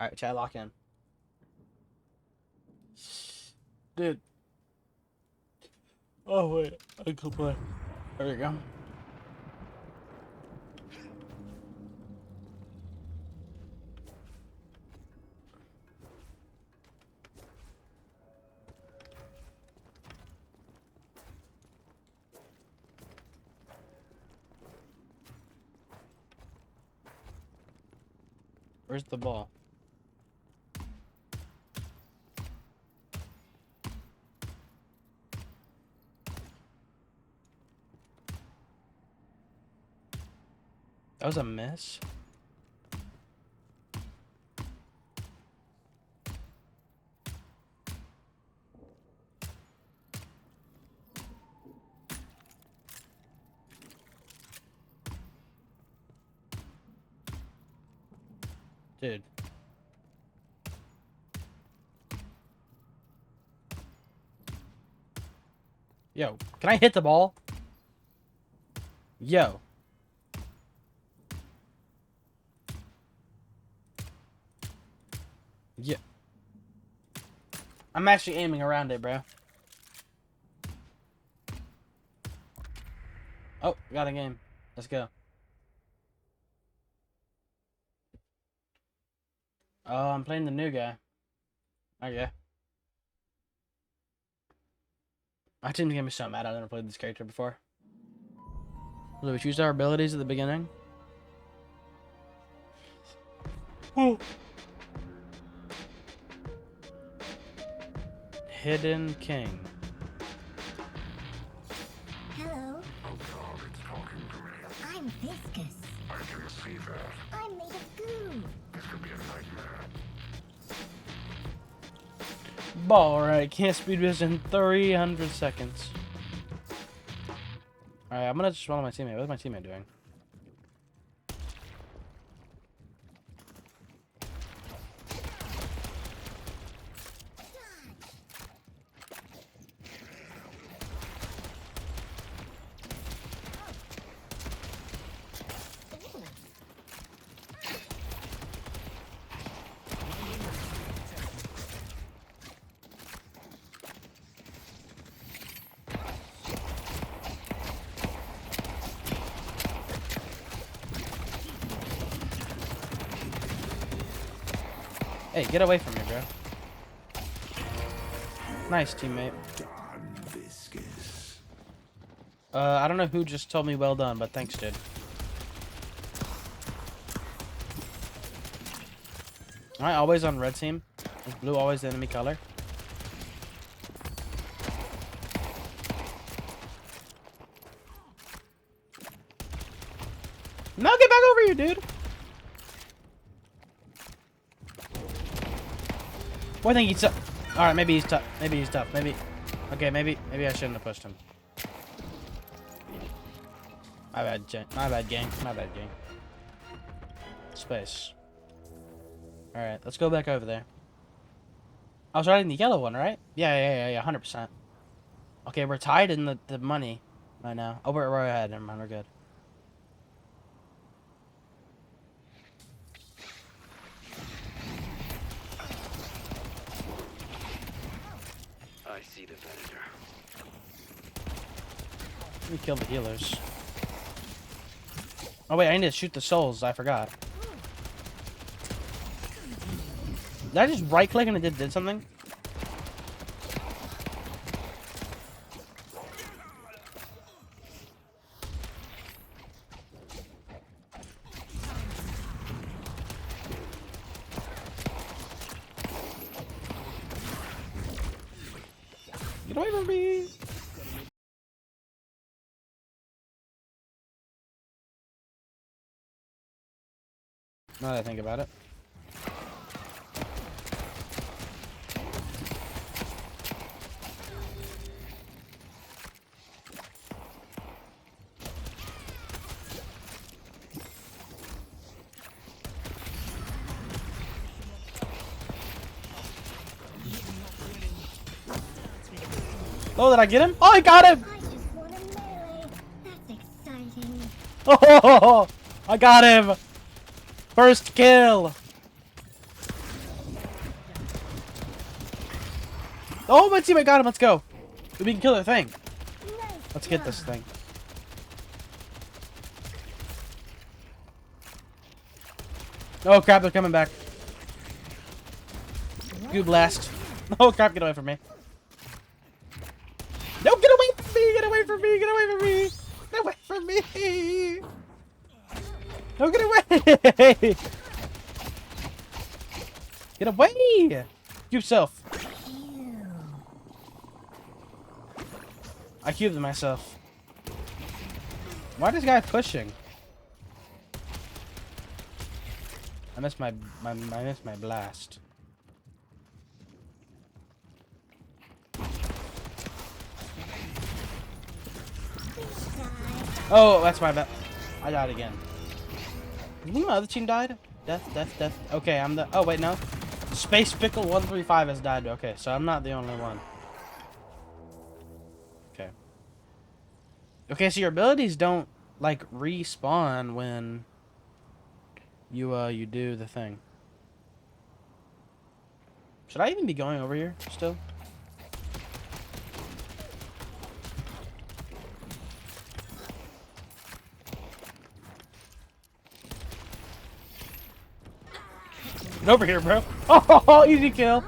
Alright, chat, lock in. Dude. Oh, wait. I can play. There we go. Where's the ball? That was a miss? Dude. Yo, can I hit the ball? Yo. Yeah. I'm actually aiming around it, bro. Oh, got a game. Let's go. Oh, I'm playing the new guy. Okay. My team's gonna be so mad I never played this character before. So we choose our abilities at the beginning. Woo. Hidden King. Hello, Oh God, it's talking to me. I'm viscous. I can see that. I'm made of goo. This could be a nightmare. Ball, right? Can't speed this in 300 seconds. Alright, I'm gonna just follow my teammate. What's my teammate doing? Hey, get away from me, bro. Nice, teammate. I don't know who just told me well done, but thanks, dude. Am I always on red team? Is blue always the enemy color? No, get back over here, dude! Boy, I think he's tough. Alright, maybe he's tough. Maybe he's tough. Maybe. Okay, maybe I shouldn't have pushed him. My bad, my bad, gang. My bad, gang. Space. Alright, let's go back over there. I was riding the yellow one, right? Yeah, 100%. Okay, we're tied in the money right now. Oh, we're ahead. Never mind, we're good. I see the Predator. Let me kill the healers. Oh wait, I need to shoot the souls. I forgot. Did I just right click and it did something? Get away from me! Now that I think about it. Oh, did I get him? Oh, I got him! I just won a melee. That's exciting. Oh, I got him! First kill! Oh, my teammate got him. Let's go. We can kill the thing. Let's get this thing. Oh crap, they're coming back. Goo blast. Oh crap, get away from me. No, get away from me! Get away from me! Get away from me! Get away from me! No, get away! Get away! Yourself. I cubed myself. Why is this guy pushing? I missed my blast. Oh, that's my bad. I died again. You think my other team died? Death. Okay, I'm the. Oh wait, no. Space Pickle 135 has died. Okay, so I'm not the only one. Okay. Okay, so your abilities don't like respawn when you do the thing. Should I even be going over here still? Get over here, bro. Oh, easy kill.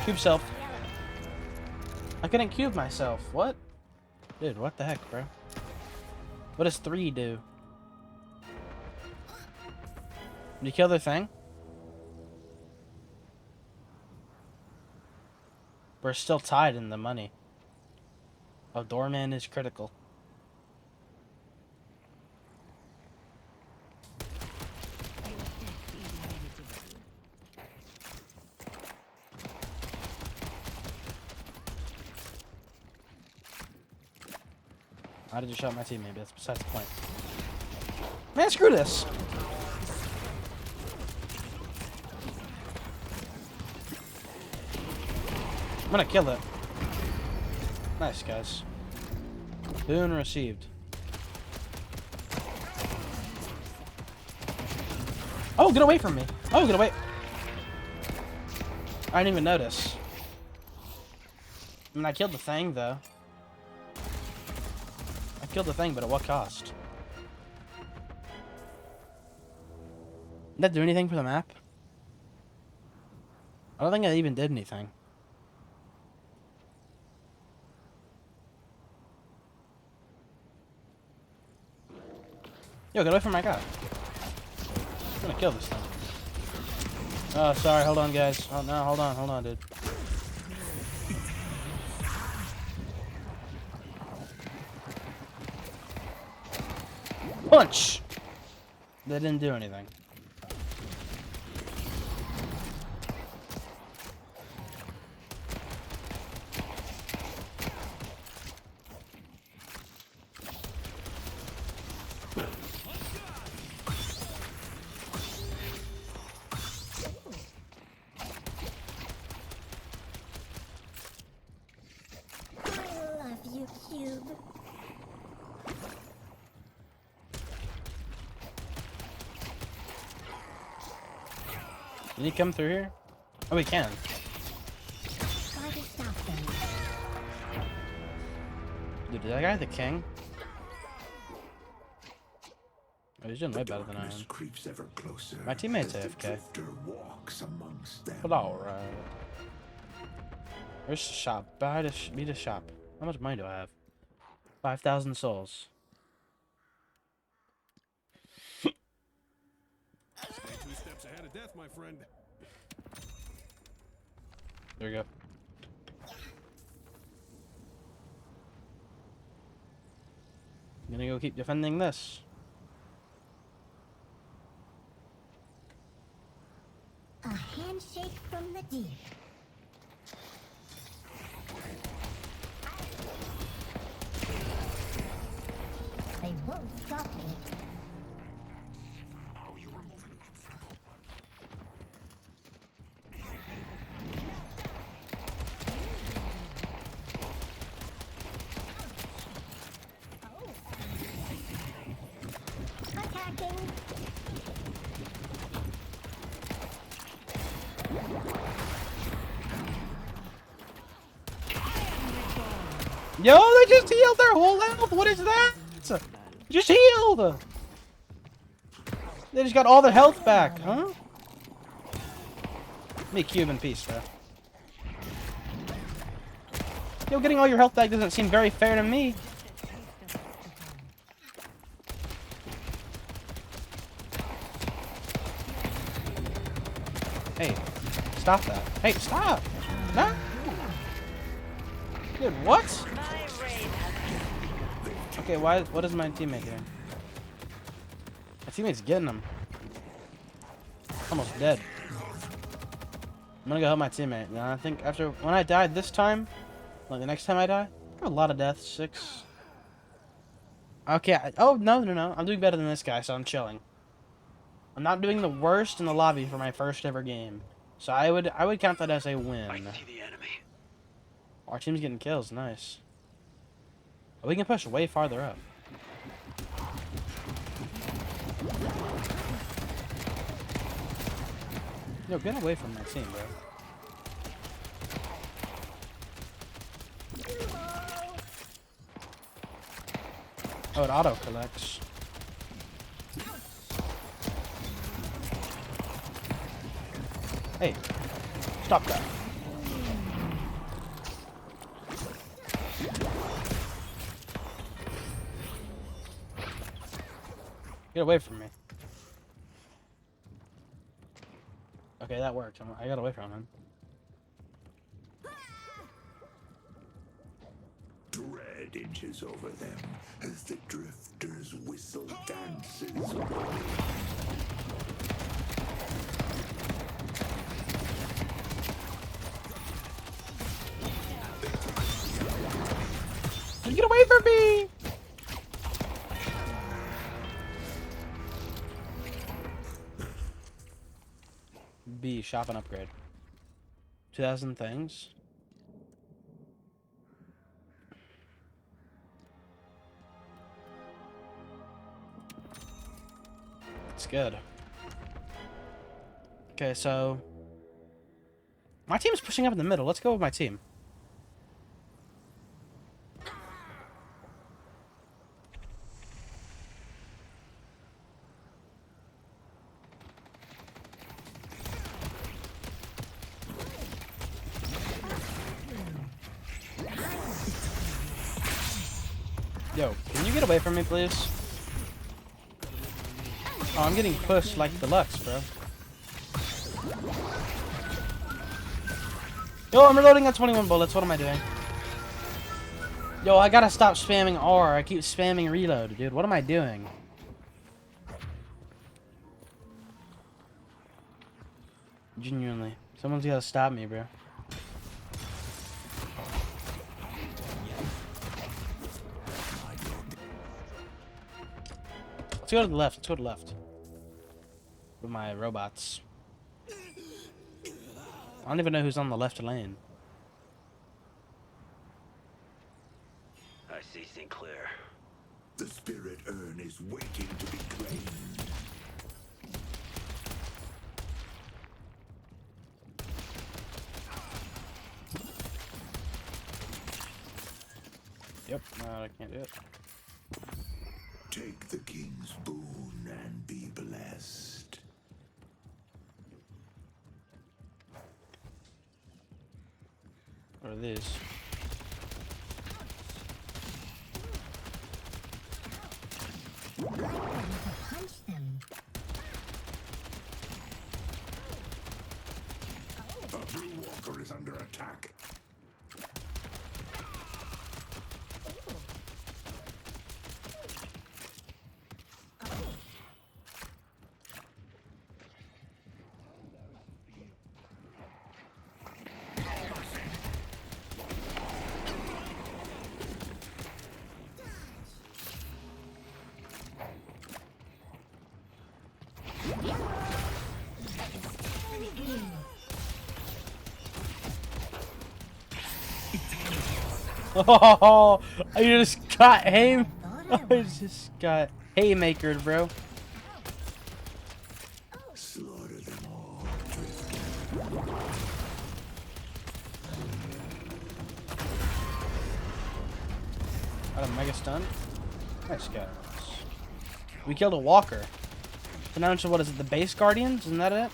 Cube self. I couldn't cube myself. What? Dude, what the heck, bro? What does 3 do? Did you kill the thing? We're still tied in the money. Oh, doorman is critical. Why did you shot my teammate? That's besides the point. Man, screw this. I'm gonna kill it. Nice, guys. Boon received. Oh, get away from me. Oh, get away. I didn't even notice. I mean, I killed the thing, though. killed the thing, but at what cost? Did that do anything for the map? I don't think I even did anything. Yo, get away from my guy. I'm gonna kill this thing. Oh, sorry. Hold on, guys. Oh, no. Hold on, dude. Punch! That didn't do anything. I love you, Cube. Can he come through here? Oh, he can. Try to stop them. Dude, is that guy the king? Oh, he's doing way better than I am. Creeps ever closer My teammate's as the AFK. drifter walks amongst them. But alright. Where's the shop? Buy the be the shop. How much money do I have? 5,000 souls. Stay 2 steps ahead of death, my friend. There we go. I'm gonna go keep defending this. A handshake from the deep. They won't stop me. Attacking. Yo, they just healed their whole health. What is that? Just healed. They just got all their health back, huh? Me cube in peace, though. Yo, getting all your health back doesn't seem very fair to me. Hey, stop that. Hey, stop! No! Dude, what? Okay, what is my teammate doing? My teammate's getting him. Almost dead. I'm gonna go help my teammate. And I think after, when I died this time, like the next time I die, a lot of deaths, 6. Okay, oh, no. I'm doing better than this guy, so I'm chilling. I'm not doing the worst in the lobby for my first ever game. So I would count that as a win. I see the enemy. Our team's getting kills, nice. We can push way farther up. Yo, get away from my team, bro. Oh, it auto collects. Hey, stop that. Get away from me. Okay, that worked. I got away from him. Dread inches over them as the drifter's whistle dances away. Get away from me! B, shop and upgrade. 2,000 things. It's good. Okay, so my team is pushing up in the middle. Let's go with my team. Yo, can you get away from me, please? Oh, I'm getting pushed like Deluxe, bro. Yo, I'm reloading at 21 bullets. What am I doing? Yo, I gotta stop spamming R. I keep spamming reload, dude. What am I doing? Genuinely. Someone's gotta stop me, bro. Let's go to the left. Let's go to the left. With my robots. I don't even know who's on the left lane. I see Sinclair. The spirit urn is waiting to be drained. Yep, no, I can't do it. Take the king's boon and be blessed. What are these? Punch them. A blue walker is under attack. Oh, I just got I just got haymakered, bro. Slaughter them all. Got a mega stun. Nice guys. We killed a walker. So now, what is it? The base guardians? Isn't that it?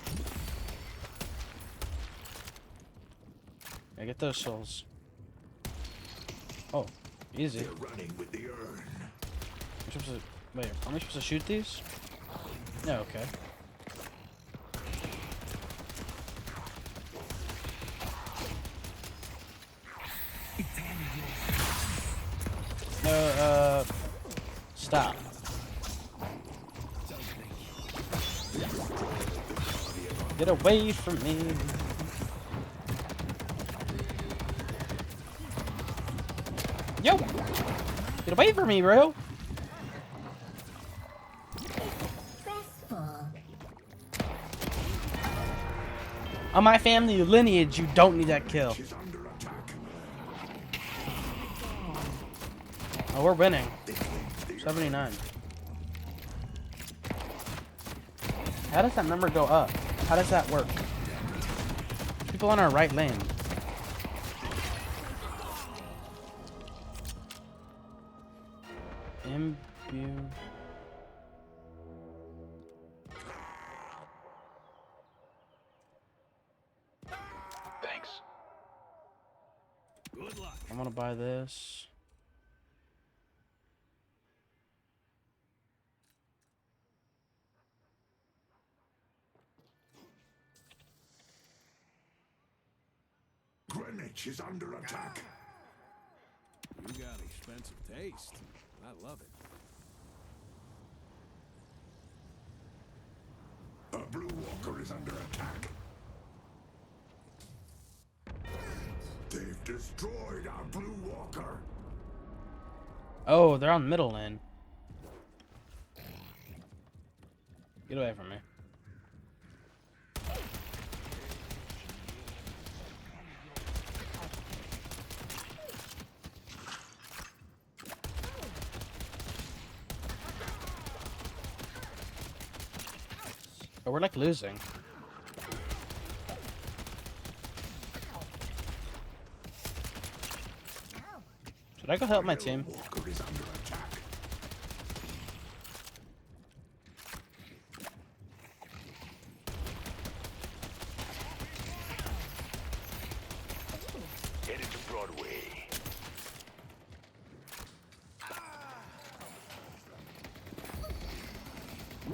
Yeah, get those souls. Oh, easy. They're running with the urn. Wait, are we supposed to shoot these? No, okay. No, stop. Get away from me. Yo! Get away from me, bro! Stressful. On my family lineage, you don't need that kill. She's under attack. Oh, we're winning. 79. How does that number go up? How does that work? People on our right lane. Imbue. Thanks. Good luck. I'm gonna buy this. Greenwich is under attack. You got expensive taste. I love it. A blue walker is under attack. They've destroyed our blue walker. Oh, they're on middle lane. Get away from me. Oh, we're like losing. Should I go help my team? Walker is under attack. Headed to Broadway. I'm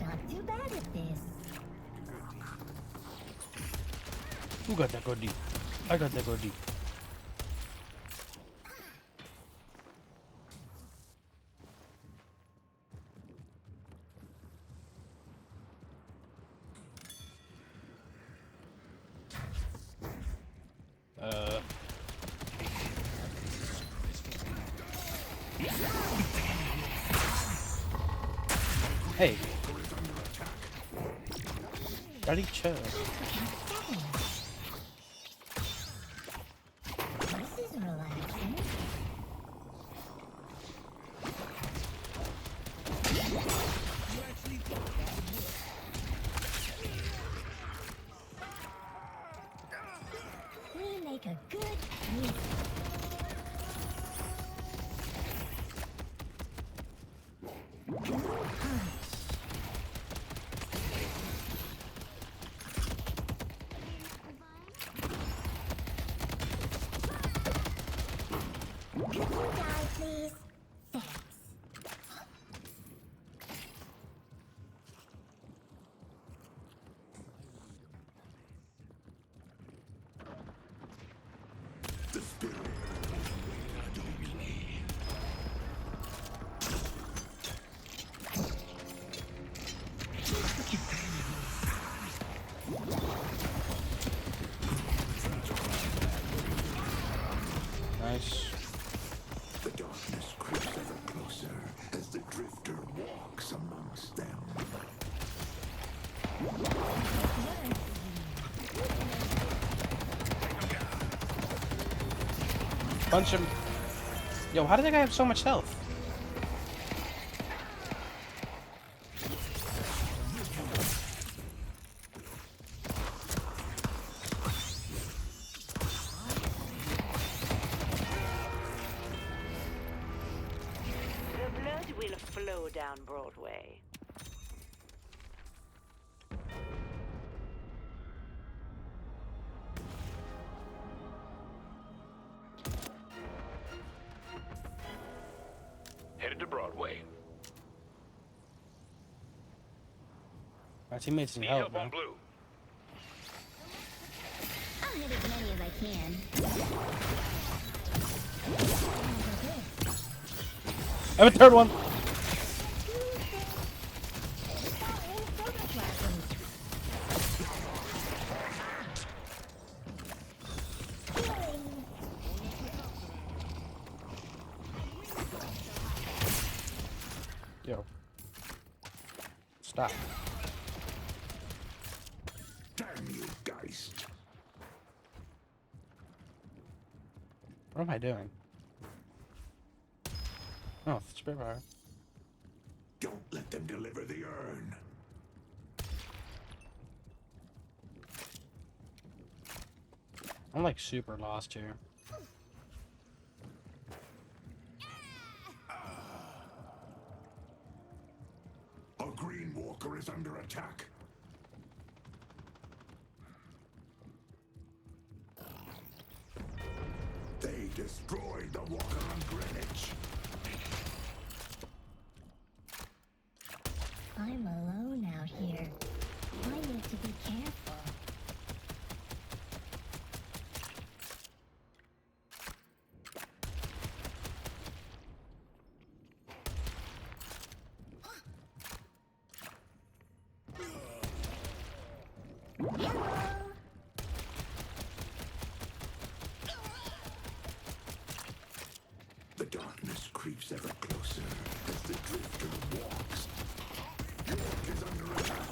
not too bad at this. Who got that goodie? I got that goodie. Hey. Daddy, chill. This is relaxing. We make a good team. Can you die, please? Thanks. The spirit. Nice. The darkness creeps ever closer as the drifter walks amongst them. Punch him. Yo, how did that guy have so much health? The blood will flow down Broadway. Headed to Broadway. My teammates need Need help, help man. on blue. I'll hit as many as I can. I have a third one. Yo. Stop. Damn you, Geist. What am I doing? Oh, spirit power. Don't let them deliver the urn. I'm like super lost here. A green walker is under attack. They destroyed the walker on Greenwich. I'm alone out here. I need to be careful. The darkness creeps ever closer as the drifter walks. York is under attack.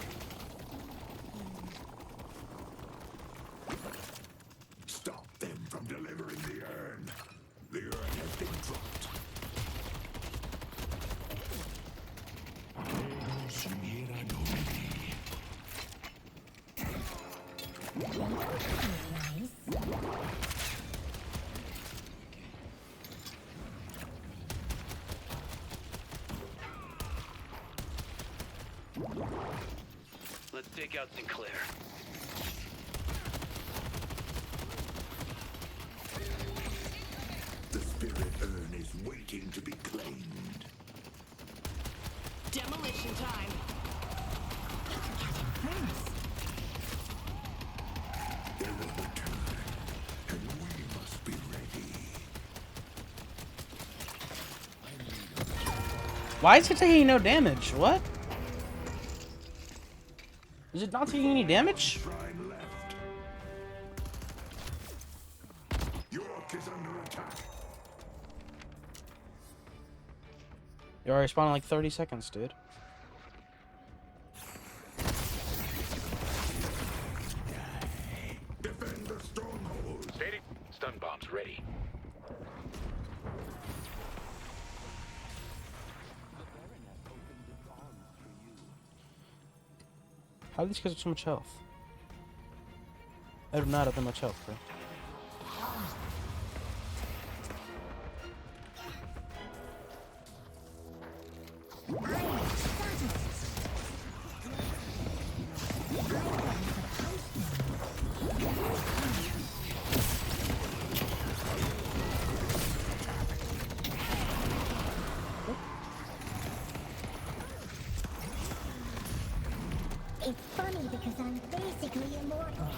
Stop them from delivering the urn. The urn has been dropped. Take out Sinclair. The spirit urn is waiting to be claimed. Demolition time. They will return, and we must be ready. Why is it taking no damage? What? Is it not taking any damage? Shrine left. York is under attack. You already spawned in like 30 seconds, dude. Defend the stronghold. Steady. Stun bombs ready. How do these guys have so much health? I do not have that much health, bro. It's funny because I'm basically immortal.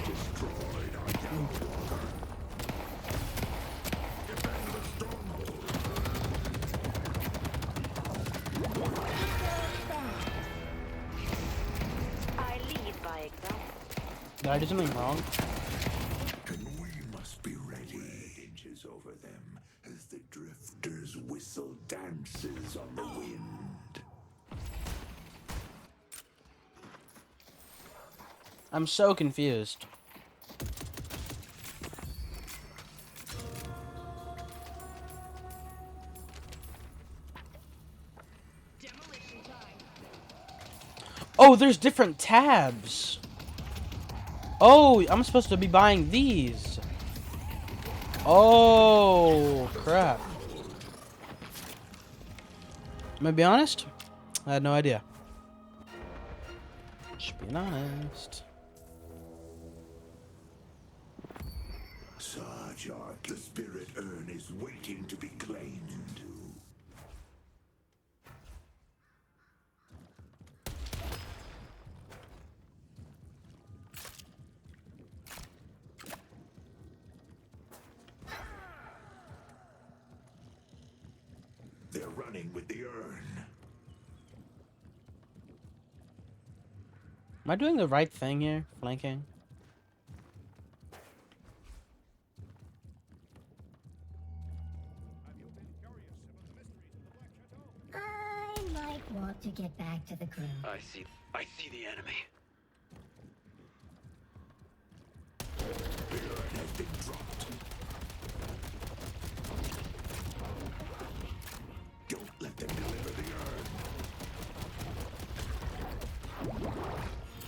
Destroyed our Walker. Defend the stronghold. I lead by example. Did I do something wrong? And we must be ready. Inches over them as the drifter's whistle dances on the wind. I'm so confused. Oh, there's different tabs. Oh, I'm supposed to be buying these. Oh, crap. I'm gonna be honest, I had no idea. Just being honest. Sarge Ark, the spirit urn is waiting to be claimed. They're running with the urn. Am I doing the right thing here? Flanking? I might want to get back to the crew. I see the enemy. The urn has been dropped. Don't let them deliver the urn.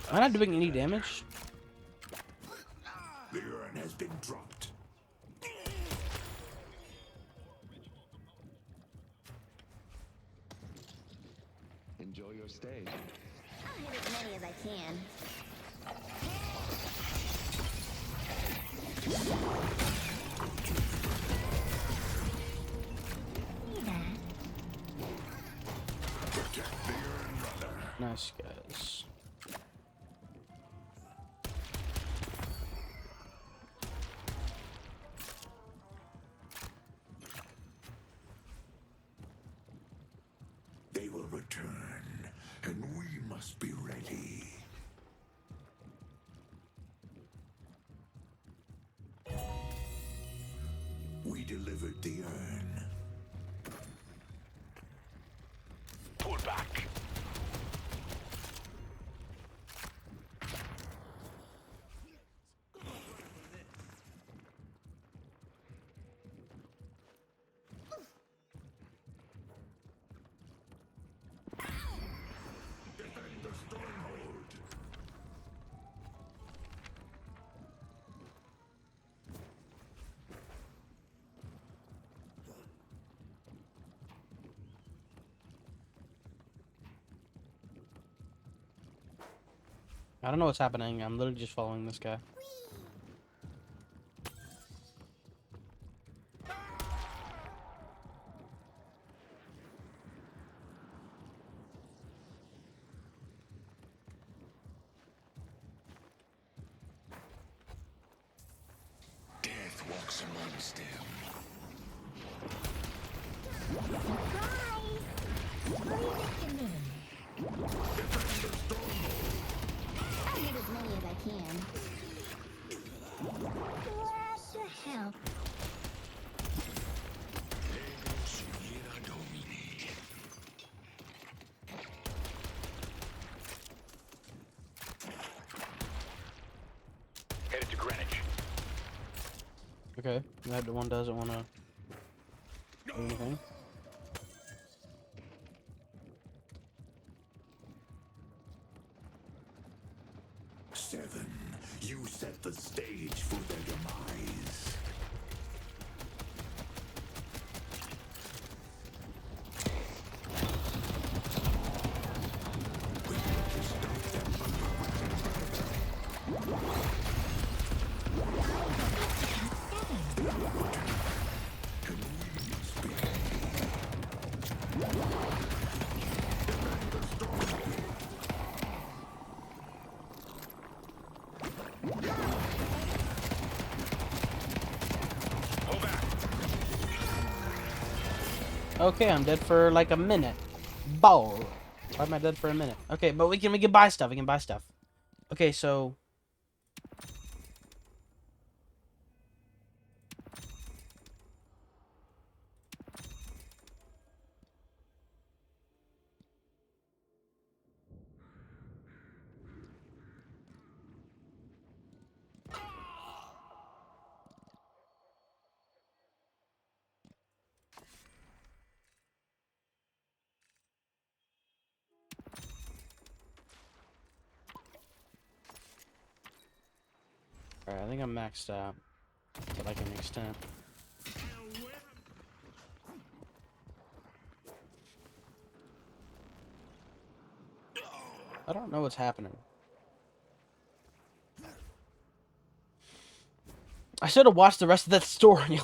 Am I not doing any damage? The urn has been dropped. Enjoy your stay. I'll hit as many as I can. See that? Protect the urn, brother. Nice, guys. They will return, and we must be ready. We delivered the urn. Pull back. Defend the stronghold. I don't know what's happening. I'm literally just following this guy. Death walks amongst them. I'll get as many as I can. What the hell? Headed to Greenwich. Okay, that one doesn't want to do anything. Seven, you set the stage for their demise. We need to stop them. And we must be Okay, I'm dead for like a minute. Ball. Why am I dead for a minute? Okay, but we can buy stuff. We can buy stuff. Okay, so alright, I think I'm maxed out to like an extent. I don't know what's happening. I should have watched the rest of that story.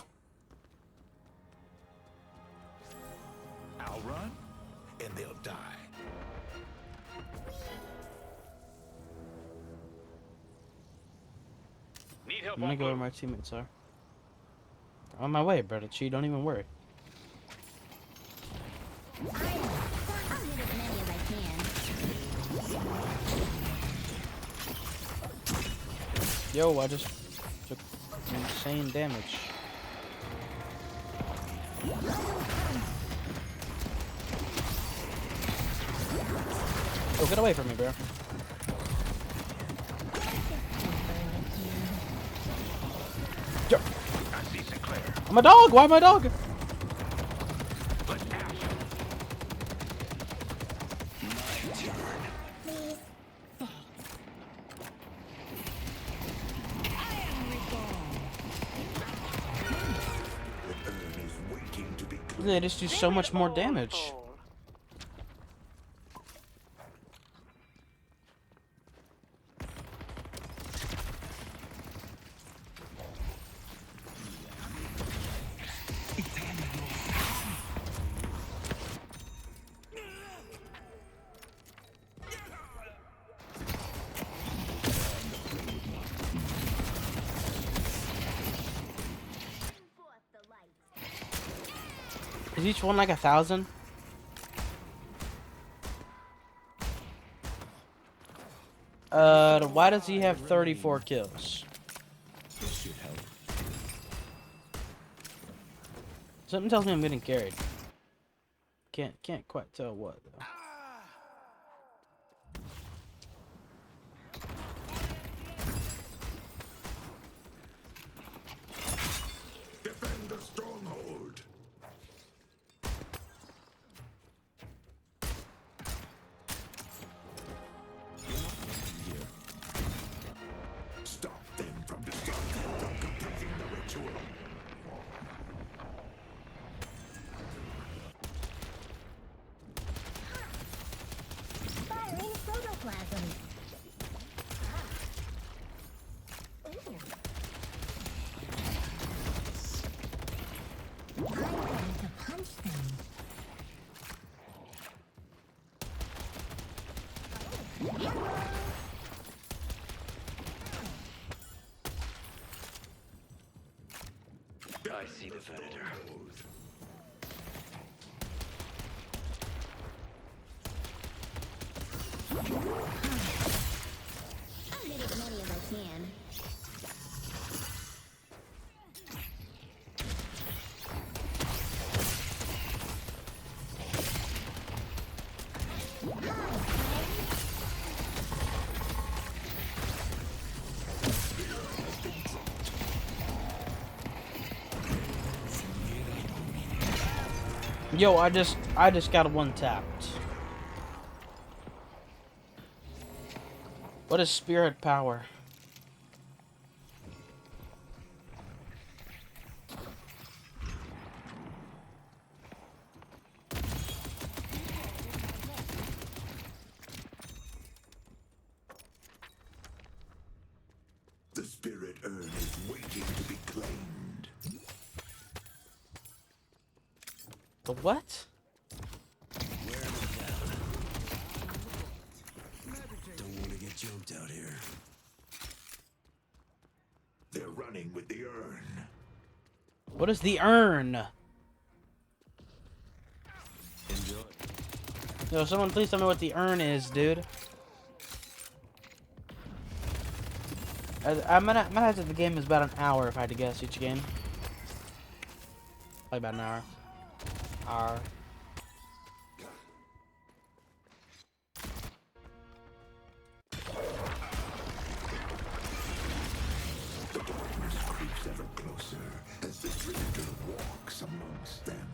I'll run, and they'll die. Need help I'm gonna on go where blue. my teammates are. On my way, brother. Chi, don't even worry. I'll get as many as I can. Yo, I just took insane damage. Oh, get away from me, bro. Yo. I see Sinclair. I'm a dog. Why am I a dog? Let's pass. They just do so much more damage. Is each one like 1,000? Why does he have 34 kills? This should help. Something tells me I'm getting carried. Can't quite tell what though. Defend the stronghold. Stop them from completing the ritual. native editor. I'll hit as many as I can. Yo, I just got one tapped. What is spirit power? The spirit urn is waiting to be claimed. The what? Don't want to get jumped out here. They're running with the urn. What is the urn? Enjoy. Yo, someone please tell me what the urn is, dude. I'm gonna have to, the game is about an hour if I had to guess each game. Probably about an hour. The darkness creeps ever closer as the drifter walks amongst them.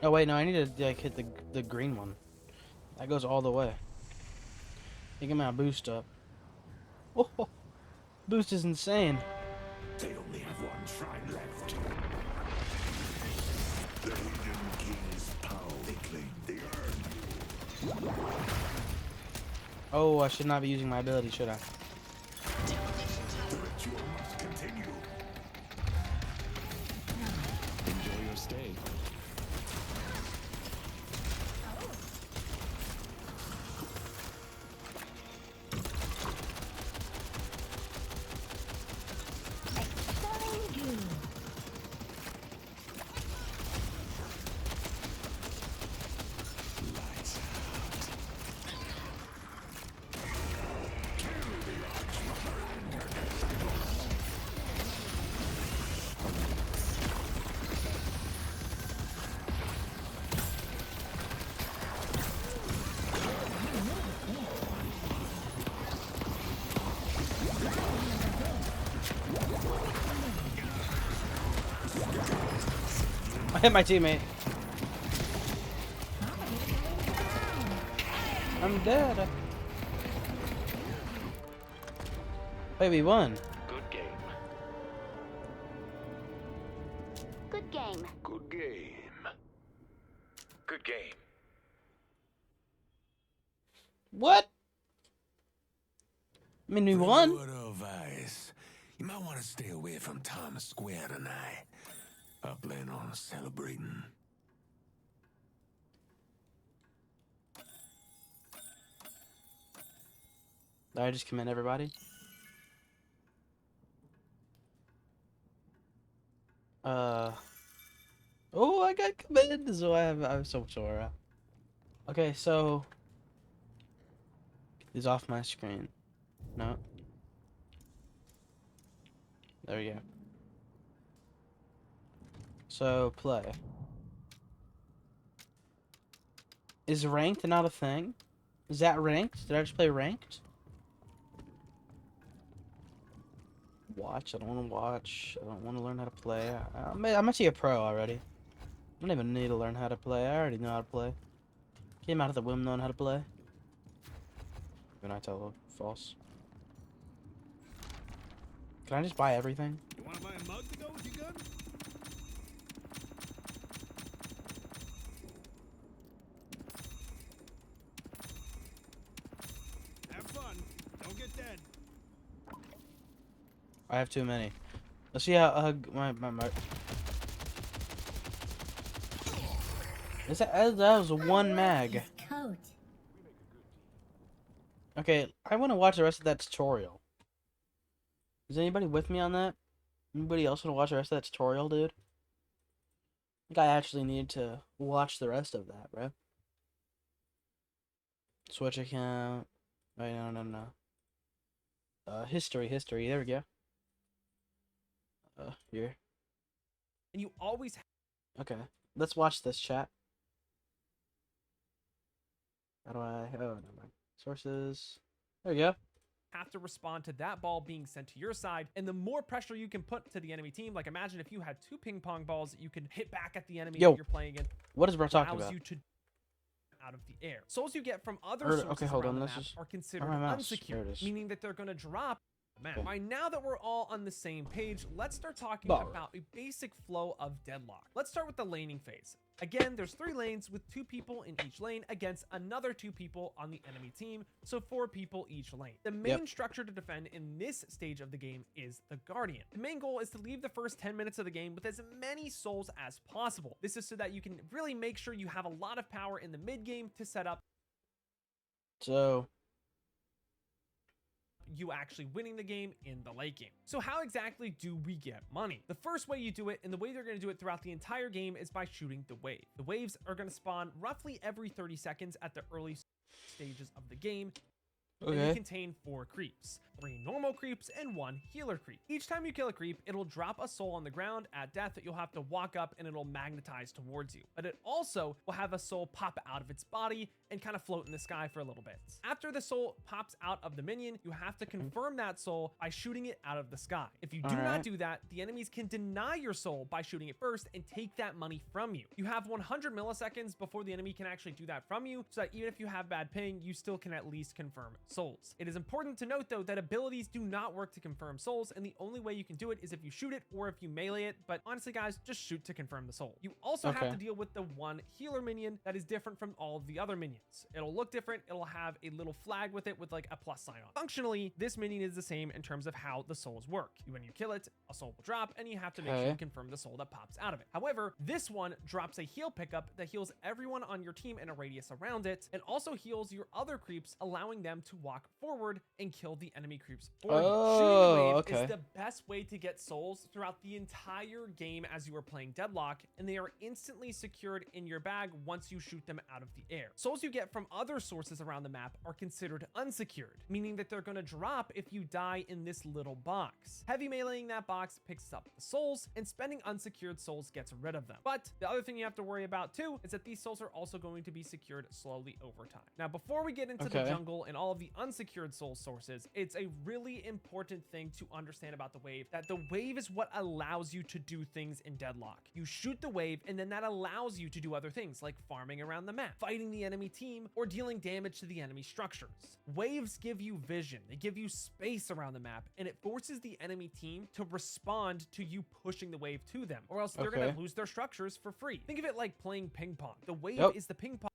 Oh wait, no, I need to like hit the green one. That goes all the way. Get my boost up. Oh, boost is insane. They only have one shrine left. The hidden king's power. They claim the urn. Oh, I should not be using my ability, should I? The ritual must continue. Enjoy your stay. I hit my teammate. I'm dead. Wait, we won. Good game. Good game. Good game. Good game. What? I mean, we won. Word of advice. You might want to stay away from Thomas Square tonight. I plan on celebrating. Did I just commit everybody? Oh, I got committed, so I have so much aura. Okay, so get these off my screen. No. There we go. So play. Is ranked not a thing? Is that ranked? Did I just play ranked? Watch. I don't want to watch. I don't want to learn how to play. I'm actually a pro already. I don't even need to learn how to play. I already know how to play. Came out of the womb knowing how to play. When I tell false. Can I just buy everything? You want to buy a mug to go with your gun? Have fun. Don't get dead. I have too many. Let's see how my Is that was one mag. Coat. Okay, I want to watch the rest of that tutorial. Is anybody with me on that? Anybody else want to watch the rest of that tutorial, dude? I think I actually need to watch the rest of that, bro. Switch account. Wait, no. History. There we go. Here. And you always Okay. Let's watch this, chat. How do I... Oh, never mind. Sources. There we go. have to respond to that ball being sent to your side, and the more pressure you can put to the enemy team, like imagine if you had 2 ping pong balls that you can hit back at the enemy that you're playing against. What is bro talking allows about? you to out of the air. Souls you get from other sources Okay, hold around on. the Let's map just... are considered Where my mouse? unsecured, There it is. meaning that they're going to drop map. Okay. Right, now that we're all on the same page, let's start talking Bar. about a basic flow of Deadlock. Let's start with the laning phase. Again, there's 3 lanes with 2 people in each lane against another 2 people on the enemy team, so 4 people each lane. The main structure to defend in this stage of the game is the Guardian. The main goal is to leave the first 10 minutes of the game with as many souls as possible. This is so that you can really make sure you have a lot of power in the mid game to set up So... you actually winning the game in the late game. So how exactly do we get money? The first way you do it, and the way they're going to do it throughout the entire game, is by shooting the wave. The waves are going to spawn roughly every 30 seconds at the early stages of the game. And they contain 4 creeps, 3 normal creeps, and 1 healer creep. Each time you kill a creep, it'll drop a soul on the ground at death that you'll have to walk up and it'll magnetize towards you. But it also will have a soul pop out of its body and kind of float in the sky for a little bit. After the soul pops out of the minion, you have to confirm that soul by shooting it out of the sky. If you do not do that, the enemies can deny your soul by shooting it first and take that money from you. You have 100 milliseconds before the enemy can actually do that from you, so that even if you have bad ping, you still can at least confirm souls. It is important to note though that abilities do not work to confirm souls, and the only way you can do it is if you shoot it or if you melee it, but honestly guys, just shoot to confirm the soul. You also have to deal with the 1 healer minion that is different from all of the other minions. It'll look different, it'll have a little flag with it with like a plus sign on. Functionally, this minion is the same in terms of how the souls work. When you kill it, a soul will drop, and you have to make sure you confirm the soul that pops out of it. However, this one drops a heal pickup that heals everyone on your team in a radius around it, and also heals your other creeps, allowing them to walk forward and kill the enemy creeps for you. Shooting the wave is the best way to get souls throughout the entire game as you are playing Deadlock, and they are instantly secured in your bag once you shoot them out of the air. Souls you get from other sources around the map are considered unsecured, meaning that they're going to drop if you die in this little box. Heavy meleeing that box picks up the souls, and spending unsecured souls gets rid of them. But the other thing you have to worry about too is that these souls are also going to be secured slowly over time. Now, before we get into the jungle and all of the unsecured soul sources, it's a really important thing to understand about the wave, that the wave is what allows you to do things in Deadlock. You shoot the wave, and then that allows you to do other things like farming around the map, fighting the enemy team, or dealing damage to the enemy structures. Waves give you vision, they give you space around the map, and it forces the enemy team to respond to you pushing the wave to them, or else they're gonna lose their structures for free. Think of it like playing ping pong. The wave is the ping pong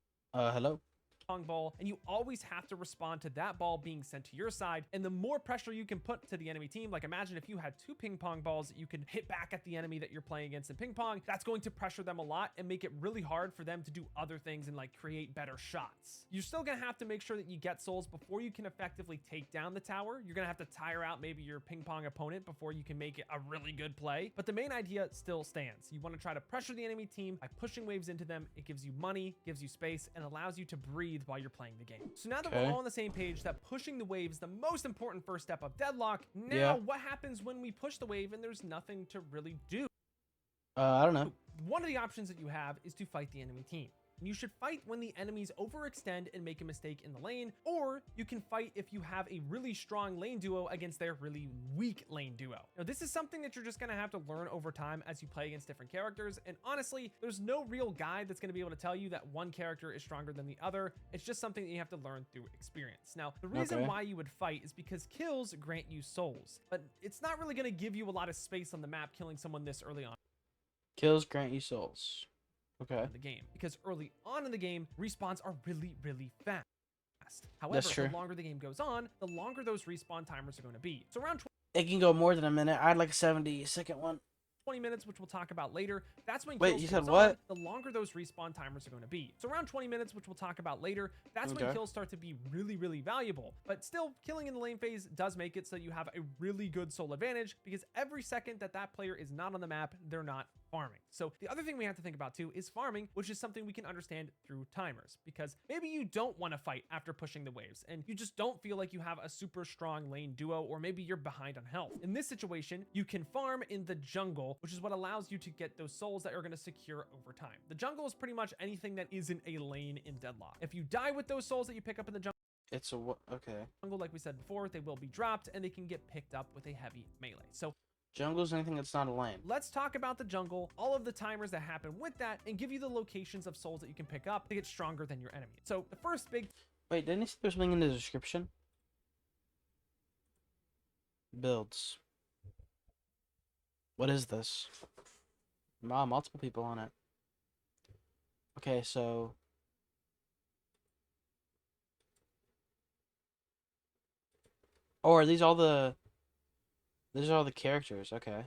ball, and you always have to respond to that ball being sent to your side, and the more pressure you can put to the enemy team, like imagine if you had 2 ping pong balls that you can hit back at the enemy that you're playing against in ping pong, that's going to pressure them a lot and make it really hard for them to do other things and like create better shots. You're still gonna have to make sure that you get souls before you can effectively take down the tower. You're gonna have to tire out maybe your ping pong opponent before you can make it a really good play, but the main idea still stands. You want to try to pressure the enemy team by pushing waves into them. It gives you money, gives you space, and allows you to breathe while you're playing the game. So now that we're all on the same page that pushing the wave is the most important first step of Deadlock, now what happens when we push the wave and there's nothing to really do? I don't know. One of the options that you have is to fight the enemy team. You should fight when the enemies overextend and make a mistake in the lane, or you can fight if you have a really strong lane duo against their really weak lane duo. Now, this is something that you're just gonna have to learn over time as you play against different characters, and honestly, there's no real guide that's gonna be able to tell you that one character is stronger than the other. It's just something that you have to learn through experience. Now, the reason why you would fight is because kills grant you souls, but it's not really gonna give you a lot of space on the map killing someone this early on. Kills grant you souls. In the game, because early on in the game, respawns are really fast. However, the longer the game goes on, the longer those respawn timers are going to be. So around it can go more than a minute. I'd like a 70-second one. 20 minutes, which we'll talk about later, that's when Wait, kills you said goes what? on, the longer those respawn timers are going to be. So around 20 minutes, which we'll talk about later, that's when Okay. kills start to be really, really valuable. But still, killing in the lane phase does make it so you have a really good soul advantage, because every second that that player is not on the map, they're not farming. So the other thing we have to think about too is farming, which is something we can understand through timers, because maybe you don't want to fight after pushing the waves and you just don't feel like you have a super strong lane duo, or maybe you're behind on health. In this situation, you can farm in the jungle, which is what allows you to get those souls that are going to secure over time. The jungle is pretty much anything that isn't a lane in Deadlock. If you die with those souls that you pick up in the jungle, It's a okay. like we said before, they will be dropped and they can get picked up with a heavy melee. So Jungle's anything that's not a lane. let's talk about the jungle, all of the timers that happen with that, and give you the locations of souls that you can pick up to get stronger than your enemy. So the first big... Wait, didn't you say there's something in the description? Builds. What is this? Wow, multiple people on it. Okay, so... Oh, are these all the... These are all the characters, okay.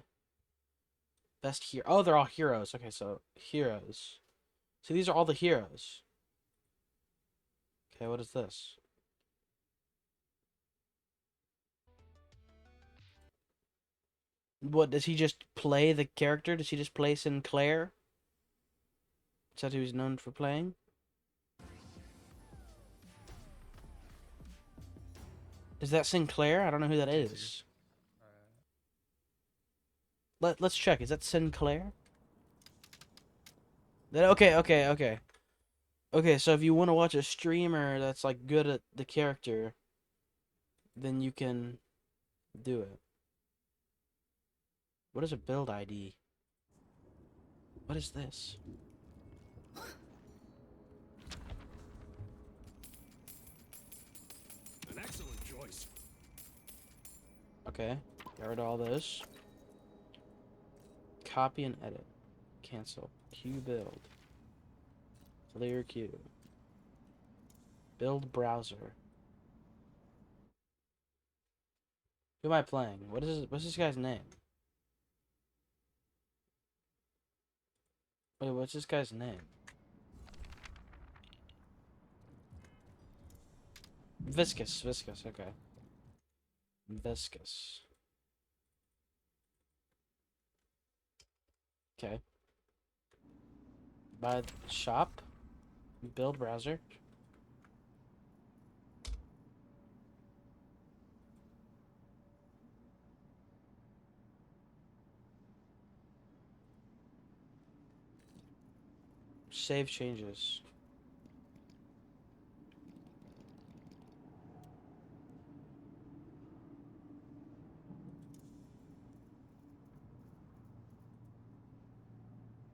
Best hero. Oh, they're all heroes. Okay, so heroes. So these are all the heroes. Okay, what is this? What, does he just play the character? Does he just play Sinclair? Is that who he's known for playing? Is that Sinclair? I don't know who that is. Let's check. Is that Sinclair? Okay. Okay, so if you want to watch a streamer that's like good at the character, then you can do it. What is a build ID? What is this? An excellent choice. Okay, get rid of all those. Copy and edit. Cancel. Queue build. Clear queue. Build browser. Who am I playing? What's this guy's name? Wait, what's this guy's name? Viscous, okay. Viscous. Okay. Buy shop. Build browser. Save changes.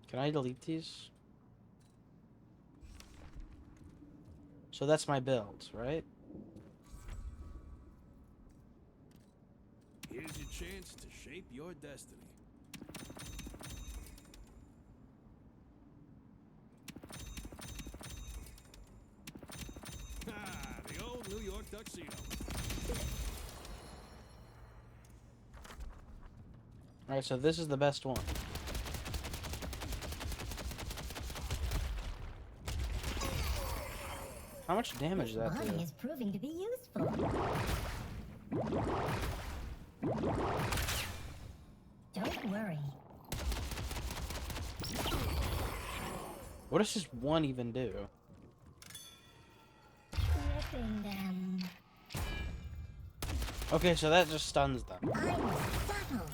Can I delete these? So that's my build, right? Here's your chance to shape your destiny. Ah, the old New York tuxedo. Alright, so this is the best one. How much damage does that Body do? is proving to be useful. Don't worry. What does this one even do? Ripping them. Okay, so that just stuns them. I'm subtle.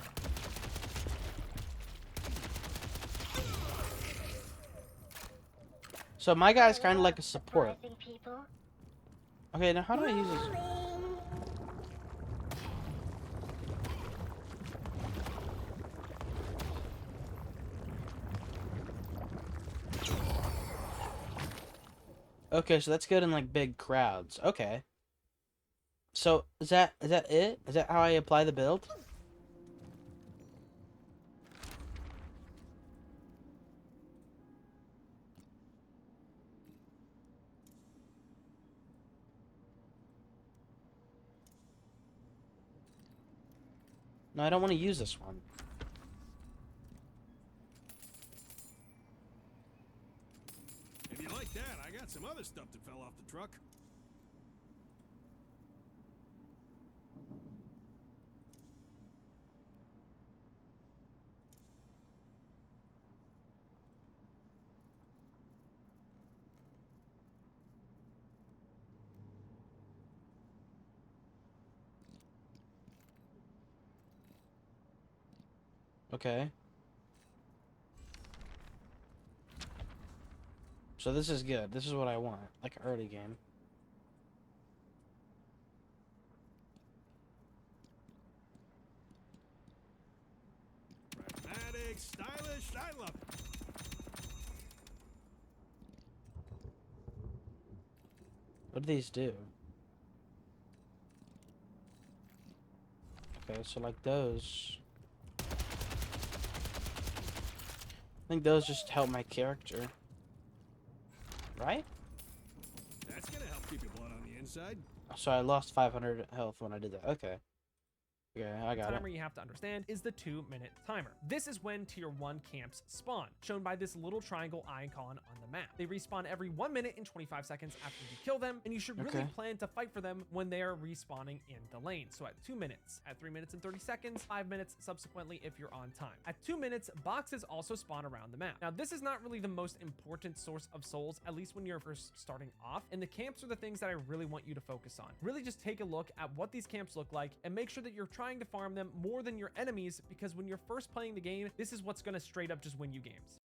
So my guy's kind of like a support. Surprising people. Okay, now how do I use this? Okay, so that's good in like big crowds. Okay. So is that it? Is that how I apply the build? No, I don't want to use this one. Dad, I got some other stuff that fell off the truck. Okay. So this is good. This is what I want. Like an early game. Pragmatic, stylish, I love it. What do these do? Okay, so like those. I think those just help my character. Right? That's gonna help keep your blood on the inside. So I lost 500 health when I did that. Okay. Okay, I got timer it. you have to understand is the 2-minute timer. This is when tier 1 camps spawn, shown by this little triangle icon on the map. They respawn every 1 minute and 25 seconds after you kill them, and you should really plan to fight for them when they are respawning in the lane. So at 2 minutes, at 3 minutes and 30 seconds, 5 minutes subsequently if you're on time. At 2 minutes, boxes also spawn around the map. Now this is not really the most important source of souls, at least when you're first starting off, and the camps are the things that I really want you to focus on. Really just take a look at what these camps look like and make sure that you're trying to farm them more than your enemies, because when you're first playing the game, this is what's going to straight up just win you games.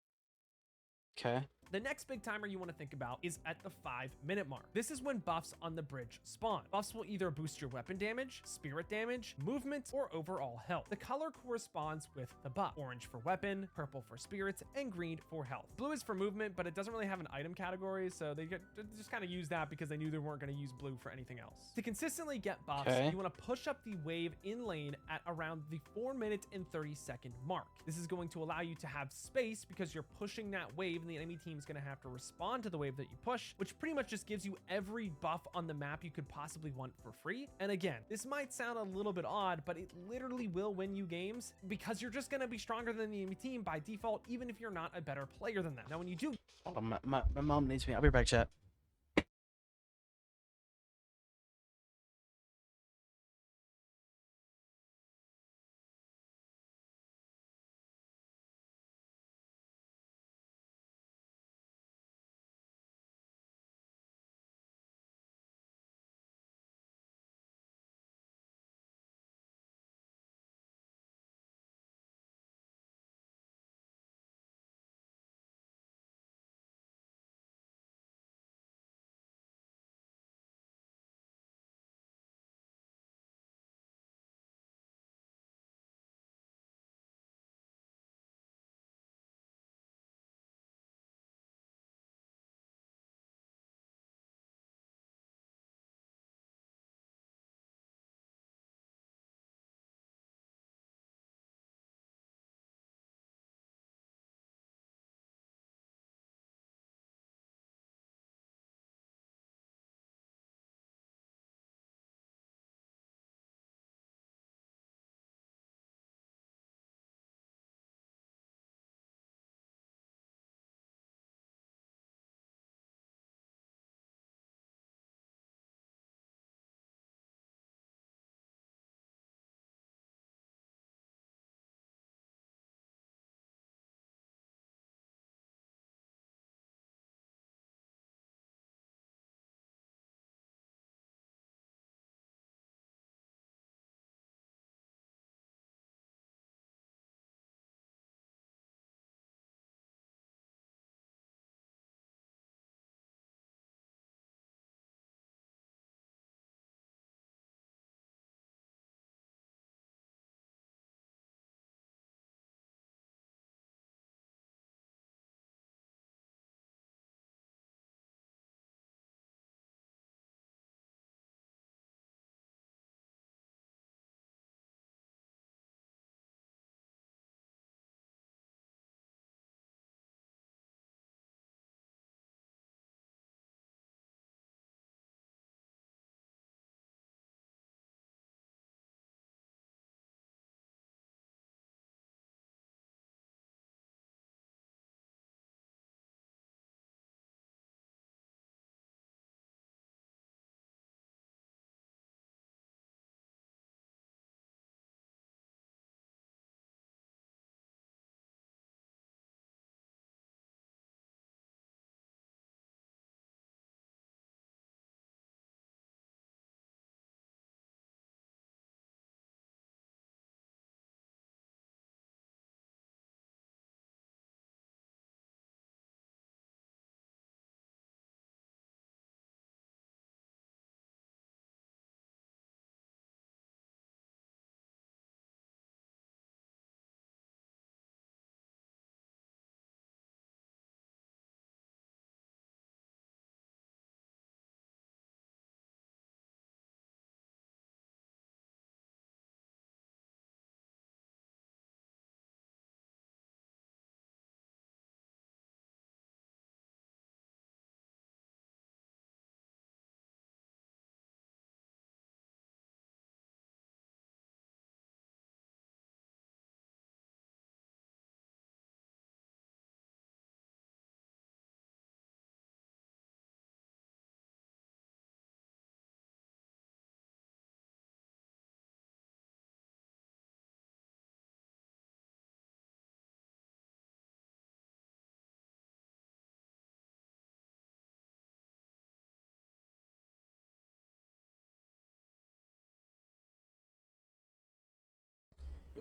Okay. The next big timer you want to think about is at the 5-minute mark. This is when buffs on the bridge spawn. Buffs will either boost your weapon damage, spirit damage, movement, or overall health. The color corresponds with the buff. Orange for weapon, purple for spirits, and green for health. Blue is for movement, but it doesn't really have an item category, so they just kind of use that because they knew they weren't going to use blue for anything else. To consistently get buffs, you want to push up the wave in lane at around the 4-minute and 30-second mark. This is going to allow you to have space because you're pushing that wave, and the enemy team is going to have to respond to the wave that you push, which pretty much just gives you every buff on the map you could possibly want for free. And again, this might sound a little bit odd, but it literally will win you games because you're just going to be stronger than the enemy team by default, even if you're not a better player than them. Now, when you do... Hold on, my mom needs me. I'll be right back, chat.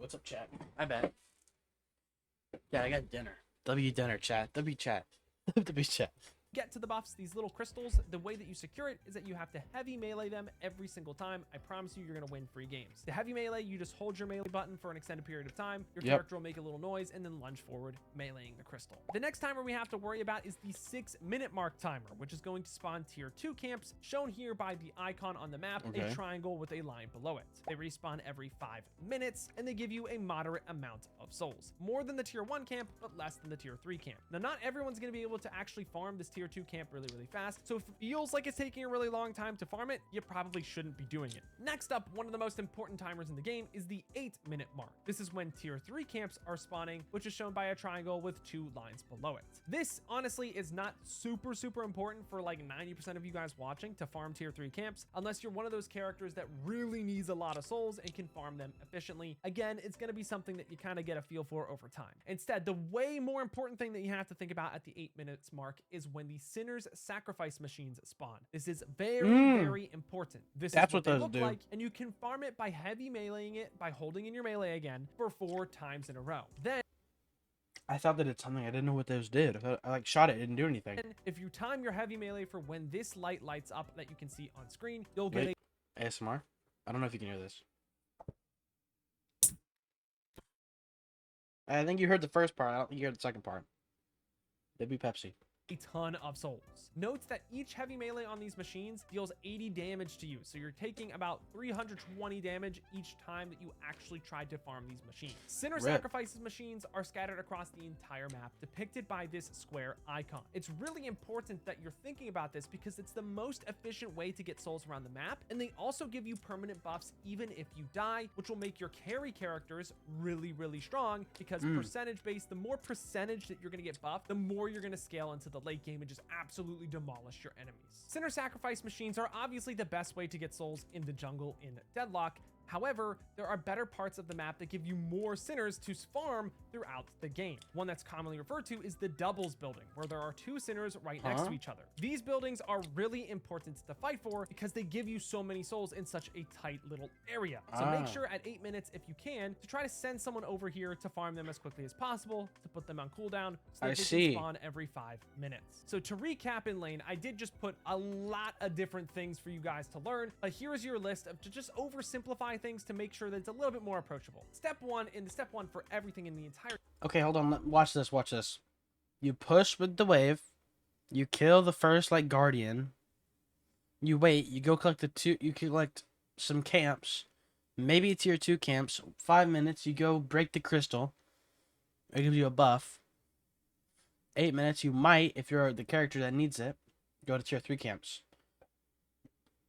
What's up, chat? I bet. Yeah, I got dinner. W dinner, chat. W chat. W chat. Get to the buffs, these little crystals, the way that you secure it is that you have to heavy melee them every single time. I promise you, you're going to win free games. The heavy melee, you just hold your melee button for an extended period of time. Your character will make a little noise and then lunge forward, meleeing the crystal. The next timer we have to worry about is the 6-minute mark timer, which is going to spawn tier 2 camps, shown here by the icon on the map, a triangle with a line below it. They respawn every 5 minutes, and they give you a moderate amount of souls. More than the tier 1 camp, but less than the tier 3 camp. Now, not everyone's going to be able to actually farm this tier 2 camp really fast, so if it feels like it's taking a really long time to farm it, you probably shouldn't be doing it. Next up, one of the most important timers in the game is the 8-minute mark. This is when tier 3 camps are spawning, which is shown by a triangle with 2 lines below it. This honestly is not super important for like 90% of you guys watching to farm tier 3 camps, unless you're one of those characters that really needs a lot of souls and can farm them efficiently. Again, it's going to be something that you kind of get a feel for over time. Instead, the way more important thing that you have to think about at the 8 minutes mark is when the Sinner's Sacrifice machines spawn. This is very important. This is what they look like, and you can farm it by heavy meleeing it by holding in your melee again for 4 times in a row. Then I thought that it's something. I didn't know what those did. I like shot it, it didn't do anything. If you time your heavy melee for when this light lights up that you can see on screen, you'll get a ASMR. I don't know if you can hear this. I think you heard the first part. I don't think you heard the second part. It'd be Pepsi. A ton of souls. Note that each heavy melee on these machines deals 80 damage to you, so you're taking about 320 damage each time that you actually tried to farm these machines. Sinner Sacrifices machines are scattered across the entire map, depicted by this square icon. It's really important that you're thinking about this because it's the most efficient way to get souls around the map, and they also give you permanent buffs even if you die, which will make your carry characters really strong because percentage based, the more percentage that you're going to get buffed, the more you're going to scale into the late game and just absolutely demolish your enemies. Sinner Sacrifice machines are obviously the best way to get souls in the jungle in Deadlock. However, there are better parts of the map that give you more sinners to farm throughout the game. One that's commonly referred to is the doubles building, where there are 2 sinners right next to each other. These buildings are really important to fight for because they give you so many souls in such a tight little area. So make sure at 8 minutes, if you can, to try to send someone over here to farm them as quickly as possible, to put them on cooldown, so that they can spawn every 5 minutes. So to recap in lane, I did just put a lot of different things for you guys to learn, but here's your list of to just oversimplify things to make sure that it's a little bit more approachable. Step 1 for everything in the entire. Okay, hold on. Watch this. Watch this. You push with the wave. You kill the first like guardian. You wait. You go collect the 2. You collect some camps. Maybe tier 2 camps. 5 minutes. You go break the crystal. It gives you a buff. 8 minutes. You might, if you're the character that needs it, go to tier 3 camps.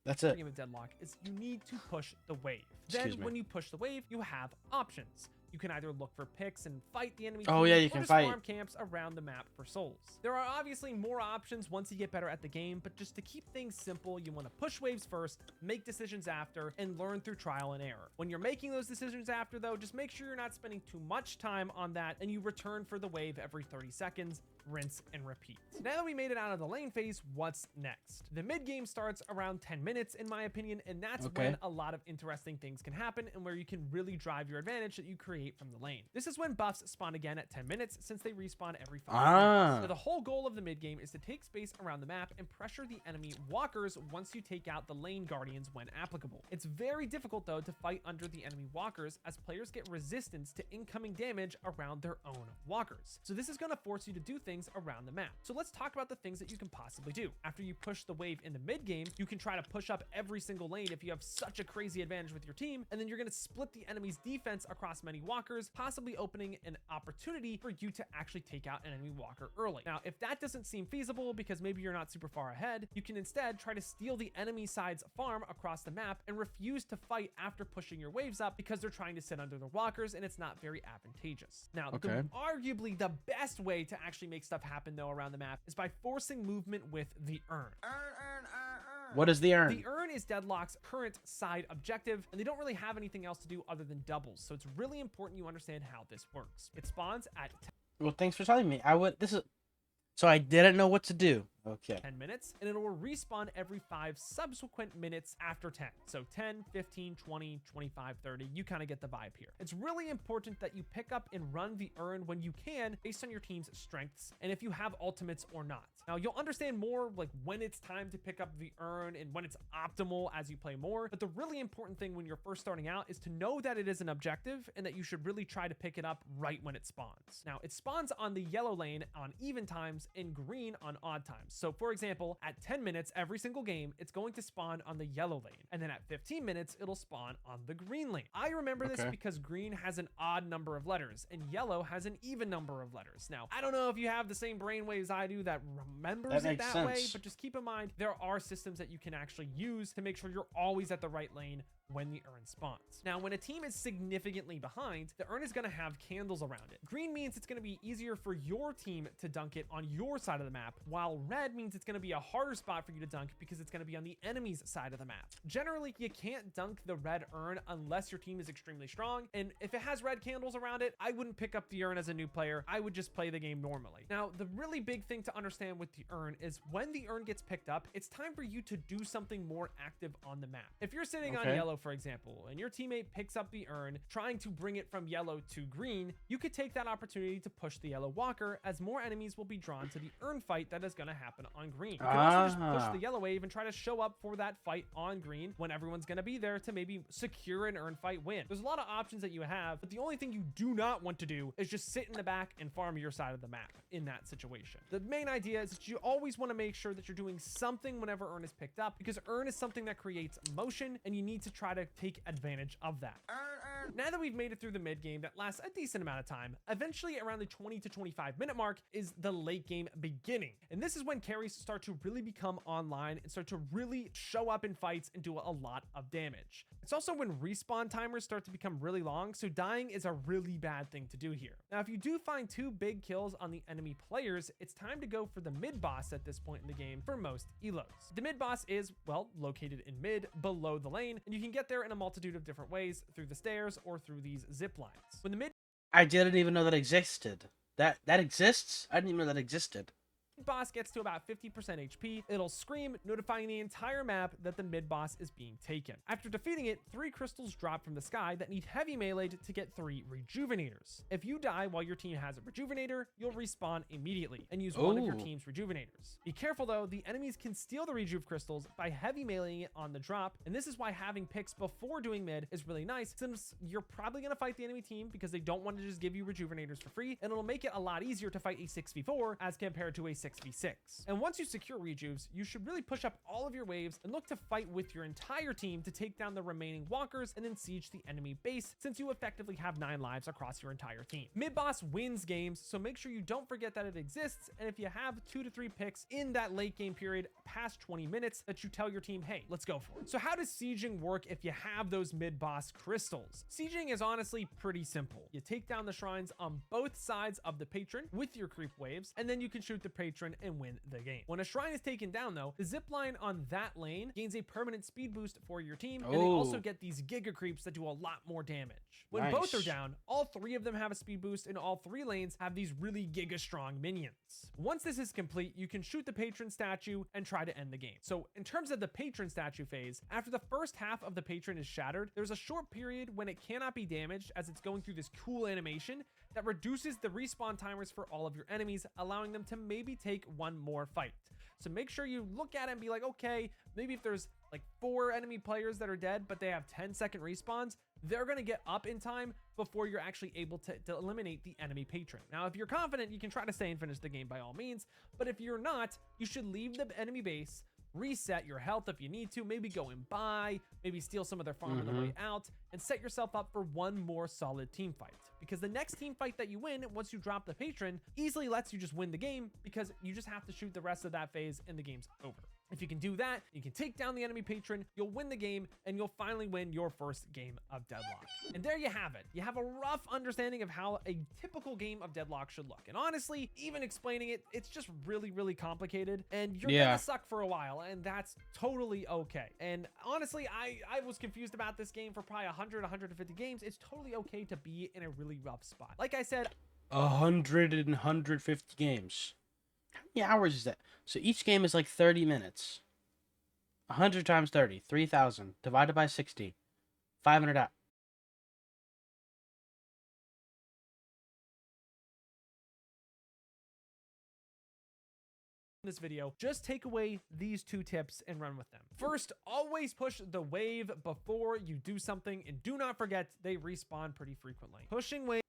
That's it. Game of Deadlock is you need to push the wave. Then when you push the wave, you have options. You can either look for picks and fight the enemy team, yeah, you or can just fight farm camps around the map for souls. There are obviously more options once you get better at the game, but just to keep things simple, you want to push waves first, make decisions after, and learn through trial and error. When you're making those decisions after, though, just make sure you're not spending too much time on that, and you return for the wave every 30 seconds, rinse and repeat. Now that we made it out of the lane phase, what's next? The mid game starts around 10 minutes, in my opinion, and that's when a lot of interesting things can happen and where you can really drive your advantage that you create from the lane. This is when buffs spawn again at 10 minutes since they respawn every 5 minutes. So the whole goal of the mid game is to take space around the map and pressure the enemy walkers once you take out the lane guardians when applicable. It's very difficult though to fight under the enemy walkers as players get resistance to incoming damage around their own walkers. So this is going to force you to do things around the map. So let's talk about the things that you can possibly do. After you push the wave in the mid game, you can try to push up every single lane if you have such a crazy advantage with your team, and then you're going to split the enemy's defense across many walkers, possibly opening an opportunity for you to actually take out an enemy walker early. Now, if that doesn't seem feasible because maybe you're not super far ahead, you can instead try to steal the enemy side's farm across the map and refuse to fight after pushing your waves up because they're trying to sit under their walkers and it's not very advantageous. Now, arguably the best way to actually make stuff happen though around the map is by forcing movement with the urn. What is the urn? The urn is Deadlock's current side objective, and they don't really have anything else to do other than doubles, so it's really important you understand how this works. It spawns at Well, thanks for telling me. So I didn't know what to do. Okay. 10 minutes, and it will respawn every 5 subsequent minutes after 10. So 10, 15, 20, 25, 30, you kind of get the vibe here. It's really important that you pick up and run the urn when you can based on your team's strengths and if you have ultimates or not. Now you'll understand more like when it's time to pick up the urn and when it's optimal as you play more, but the really important thing when you're first starting out is to know that it is an objective and that you should really try to pick it up right when it spawns. Now it spawns on the yellow lane on even times and green on odd times. So for example, at 10 minutes every single game, it's going to spawn on the yellow lane. And then at 15 minutes, it'll spawn on the green lane. I remember this because green has an odd number of letters and yellow has an even number of letters. Now, I don't know if you have the same brainwaves I do that remembers it that way, but just keep in mind, there are systems that you can actually use to make sure you're always at the right lane when the urn spawns. Now, when a team is significantly behind, the urn is going to have candles around it. Green means it's going to be easier for your team to dunk it on your side of the map, while red means it's going to be a harder spot for you to dunk because it's going to be on the enemy's side of the map. Generally, you can't dunk the red urn unless your team is extremely strong, and if it has red candles around it, I wouldn't pick up the urn as a new player. I would just play the game normally. Now, the really big thing to understand with the urn is when the urn gets picked up, it's time for you to do something more active on the map. If you're sitting on yellow, for example, and your teammate picks up the urn, trying to bring it from yellow to green, you could take that opportunity to push the yellow walker, as more enemies will be drawn to the urn fight that is going to happen on green. You can also just push the yellow wave and try to show up for that fight on green when everyone's going to be there to maybe secure an urn fight win. There's a lot of options that you have, but the only thing you do not want to do is just sit in the back and farm your side of the map in that situation. The main idea is that you always want to make sure that you're doing something whenever urn is picked up, because urn is something that creates motion and you need to try to take advantage of that. Now that we've made it through the mid game that lasts a decent amount of time, eventually around the 20 to 25 minute mark is the late game beginning. And this is when carries start to really become online and start to really show up in fights and do a lot of damage. It's also when respawn timers start to become really long, so dying is a really bad thing to do here. Now, if you do find 2 big kills on the enemy players, it's time to go for the mid boss at this point in the game for most elos. The mid boss is, well, located in mid, below the lane, and you can get there in a multitude of different ways, through the stairs or through these zip lines. When the mid I didn't even know that existed. That exists? I didn't even know that existed. boss gets to about 50% HP, it'll scream, notifying the entire map that the mid boss is being taken. After defeating it, 3 crystals drop from the sky that need heavy melee to get 3 rejuvenators. If you die while your team has a rejuvenator, you'll respawn immediately and use one of your team's rejuvenators. Be careful though, the enemies can steal the rejuve crystals by heavy meleeing it on the drop, and this is why having picks before doing mid is really nice, since you're probably going to fight the enemy team because they don't want to just give you rejuvenators for free, and it'll make it a lot easier to fight a 6v4 as compared to a 6v6. And once you secure rejuves, you should really push up all of your waves and look to fight with your entire team to take down the remaining walkers and then siege the enemy base, since you effectively have 9 lives across your entire team. Mid boss wins games, so make sure you don't forget that it exists, and if you have 2 to 3 picks in that late game period past 20 minutes, that you tell your team, hey, let's go for it. So how does sieging work if you have those mid boss crystals? Sieging is honestly pretty simple. You take down the shrines on both sides of the patron with your creep waves, and then you can shoot the patron and win the game. When a shrine is taken down though, the zip line on that lane gains a permanent speed boost for your team, and they also get these giga creeps that do a lot more damage. When both are down, all 3 of them have a speed boost, and all 3 lanes have these really giga strong minions. Once this is complete, you can shoot the patron statue and try to end the game. So in terms of the patron statue phase, after the first half of the patron is shattered, there's a short period when it cannot be damaged as it's going through this cool animation that reduces the respawn timers for all of your enemies, allowing them to maybe take one more fight. So make sure you look at it and be like, okay, maybe if there's like 4 enemy players that are dead, but they have 10-second respawns, they're going to get up in time before you're actually able to eliminate the enemy patron. Now, if you're confident, you can try to stay and finish the game by all means, but if you're not, you should leave the enemy base, reset your health if you need to, maybe go and buy, maybe steal some of their farm on the way out, and set yourself up for one more solid team fight. Because the next team fight that you win, once you drop the patron, easily lets you just win the game, because you just have to shoot the rest of that phase and the game's over. If you can do that, you can take down the enemy patron, you'll win the game, and you'll finally win your first game of Deadlock. And there you have it. You have a rough understanding of how a typical game of Deadlock should look. And honestly, even explaining it, it's just really, really complicated, and you're gonna suck for a while, and that's totally okay. And honestly, I was confused about this game for probably 100, 150 games. It's totally okay to be in a really rough spot. Like I said, 150 games. many hours is that? So each game is like 30 minutes. 100 times 30, 3,000 divided by 60, 500 hours. This video, just take away these 2 tips and run with them. First, always push the wave before you do something, and do not forget they respawn pretty frequently. Pushing waves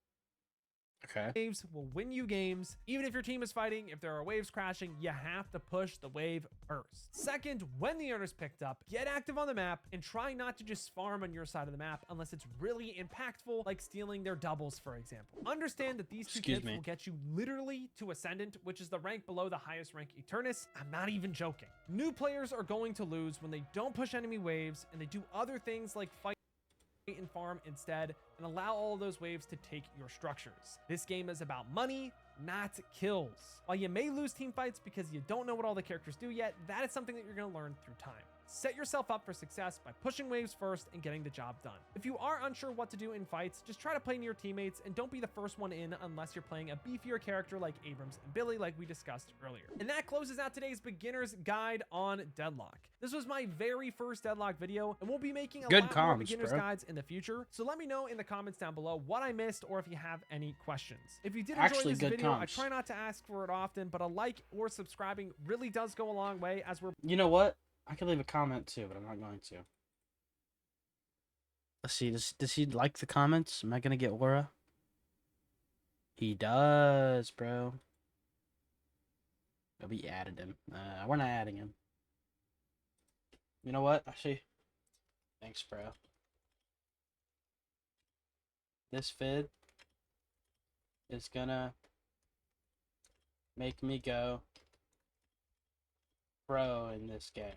will win you games. Even if your team is fighting, if there are waves crashing, you have to push the wave first. Second, when the owner's picked up, get active on the map and try not to just farm on your side of the map unless it's really impactful, like stealing their doubles, for example. Understand that these 2 tips will get you literally to Ascendant, which is the rank below the highest rank Eternus. I'm not even joking. New players are going to lose when they don't push enemy waves and they do other things like fight and farm instead, and allow all of those waves to take your structures. This game is about money, not kills. While you may lose team fights because you don't know what all the characters do yet, that is something that you're going to learn through time. Set yourself up for success by pushing waves first and getting the job done. If you are unsure what to do in fights, just try to play near your teammates and don't be the first one in unless you're playing a beefier character like Abrams and Billy, like we discussed earlier. And that closes out today's beginner's guide on Deadlock. This was my very first Deadlock video, and we'll be making a lot more beginner's guides in the future. So let me know in the comments down below what I missed or if you have any questions. If you did enjoy this video, I try not to ask for it often, but a like or subscribing really does go a long way as we're... You know what? I could leave a comment too, but I'm not going to. Let's see. Does he like the comments? Am I gonna get aura? He does, bro. We added him. We're not adding him. You know what? Actually, thanks, bro. This vid is gonna make me go pro in this game.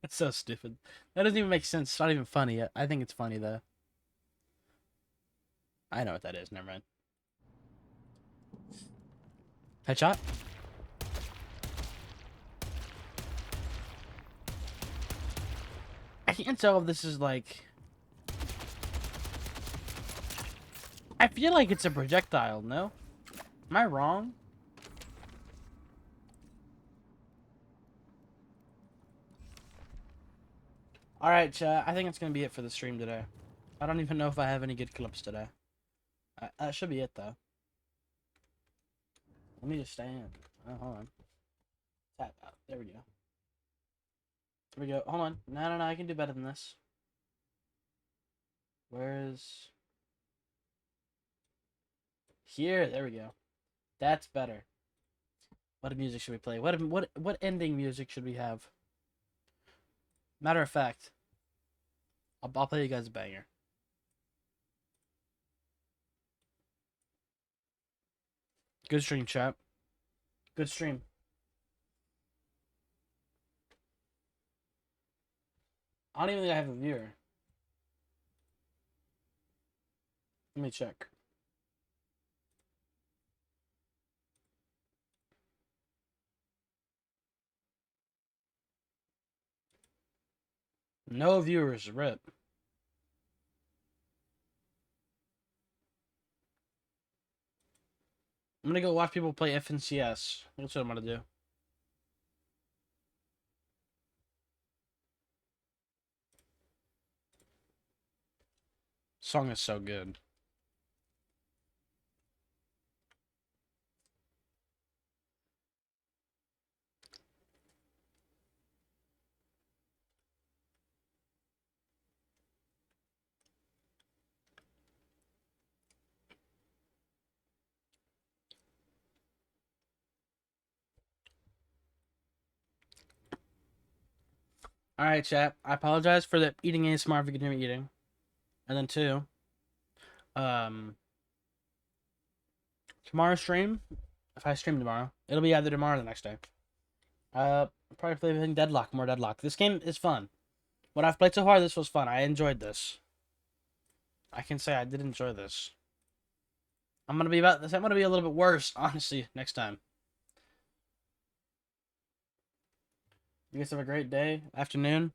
That's so stupid. That doesn't even make sense. It's not even funny. I think it's funny though. I know what that is. Never mind. Headshot. I can't tell if this is like... I feel like it's a projectile, no? Am I wrong? Alright, chat. I think it's going to be it for the stream today. I don't even know if I have any good clips today. That should be it, though. Let me just stand. Oh, hold on. Tap out. There we go. There we go. Hold on. No, I can do better than this. Where's... Here. There we go. That's better. What music should we play? What ending music should we have? Matter of fact, I'll play you guys a banger. Good stream, chat. Good stream. I don't even think I have a viewer. Let me check. No viewers, rip. I'm gonna go watch people play FNCS. That's what I'm gonna do. Song is so good. Alright, chat. I apologize for the eating ASMR if you can hear me eating. And then 2. Tomorrow's stream, if I stream tomorrow, it'll be either tomorrow or the next day. Probably playing Deadlock, more Deadlock. This game is fun. What I've played so far, this was fun. I enjoyed this. I can say I did enjoy this. I'm gonna be a little bit worse, honestly, next time. You guys have a great day, afternoon.